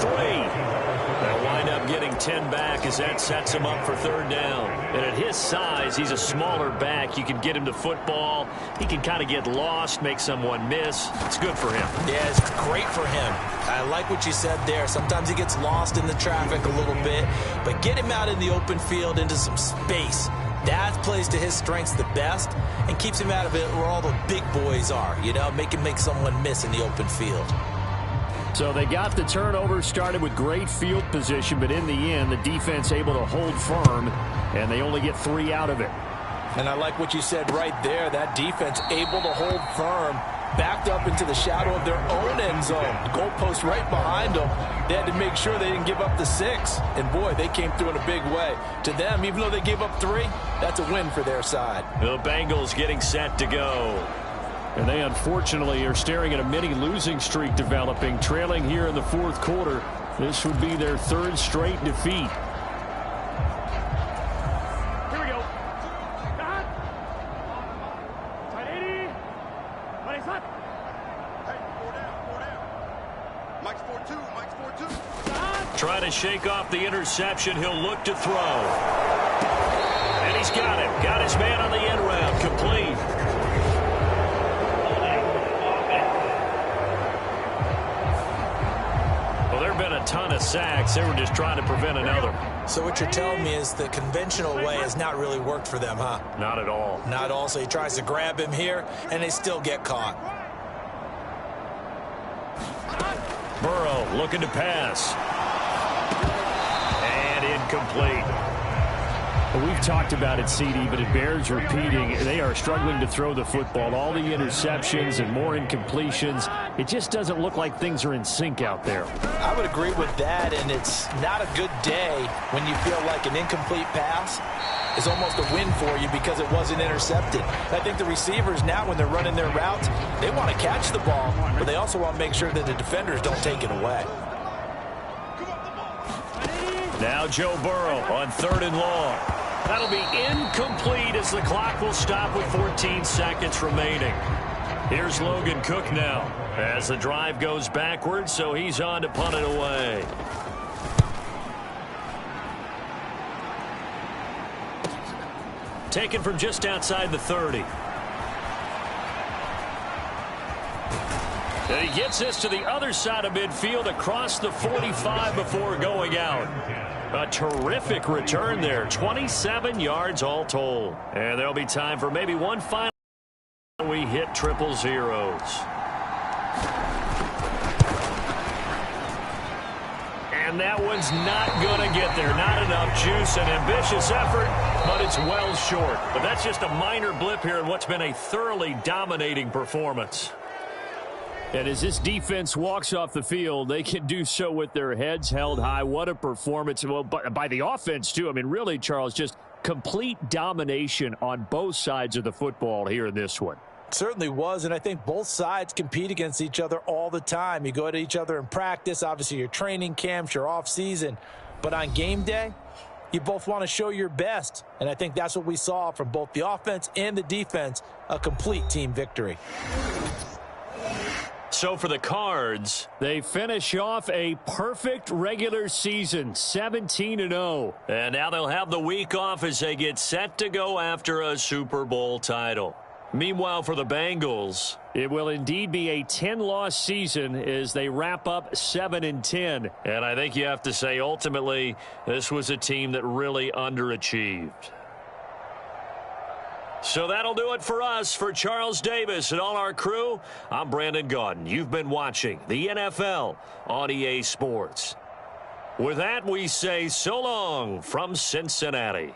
They'll wind up getting 10 back as that sets him up for 3rd down. And at his size, he's a smaller back. You can get him to football. He can kind of get lost, make someone miss. It's good for him. Yeah, it's great for him. I like what you said there. Sometimes he gets lost in the traffic a little bit, but get him out in the open field into some space. That plays to his strengths the best and keeps him out of it where all the big boys are, you know, make someone miss in the open field. So they got the turnover started with great field position, but in the end, the defense able to hold firm, and they only get 3 out of it. And I like what you said right there. That defense able to hold firm, backed up into the shadow of their own end zone. The goalpost right behind them. They had to make sure they didn't give up the 6. And, boy, they came through in a big way. To them, even though they gave up 3, that's a win for their side. The Bengals getting set to go. And they, unfortunately, are staring at a mini losing streak developing, trailing here in the 4th quarter. This would be their 3rd straight defeat. Here we go. Tight 80. Money's hot. Hey, 4 down. Mike's 4-2. Trying to shake off the interception. He'll look to throw. And he's got it. Got his man on the end round. Complete. been a ton of sacks. They were just trying to prevent another. So what you're telling me is the conventional way has not really worked for them, huh? Not at all. Not at all. So he tries to grab him here, and they still get caught. Burrow looking to pass. And incomplete. We've talked about it, CD, but it bears repeating. They are struggling to throw the football. All the interceptions and more incompletions. It just doesn't look like things are in sync out there. I would agree with that, and it's not a good day when you feel like an incomplete pass is almost a win for you because it wasn't intercepted. I think the receivers now, when they're running their routes, they want to catch the ball, but they also want to make sure that the defenders don't take it away. Now Joe Burrow on 3rd and long. That'll be incomplete as the clock will stop with 14 seconds remaining. Here's Logan Cook now as the drive goes backwards, so he's on to punt it away. Taken from just outside the 30. And he gets this to the other side of midfield across the 45 before going out. A terrific return there. 27 yards all told. And there'll be time for maybe one final. We hit 000. And that one's not going to get there. Not enough juice. An ambitious effort, but it's well short. But that's just a minor blip here in what's been a thoroughly dominating performance. And as this defense walks off the field, they can do so with their heads held high. What a performance. Well, by the offense, too. I mean, really, Charles, just complete domination on both sides of the football here in this one. Certainly was, and I think both sides compete against each other all the time. You go at each other in practice, obviously your training camps, your off-season. But on game day, you both want to show your best. And I think that's what we saw from both the offense and the defense, a complete team victory. So for the Cards, they finish off a perfect regular season, 17-0. And now they'll have the week off as they get set to go after a Super Bowl title. Meanwhile, for the Bengals, it will indeed be a 10-loss season as they wrap up 7-10. And I think you have to say, ultimately, this was a team that really underachieved. So that'll do it for us. For Charles Davis and all our crew, I'm Brandon Gaudin. You've been watching the NFL on EA Sports. With that, we say so long from Cincinnati.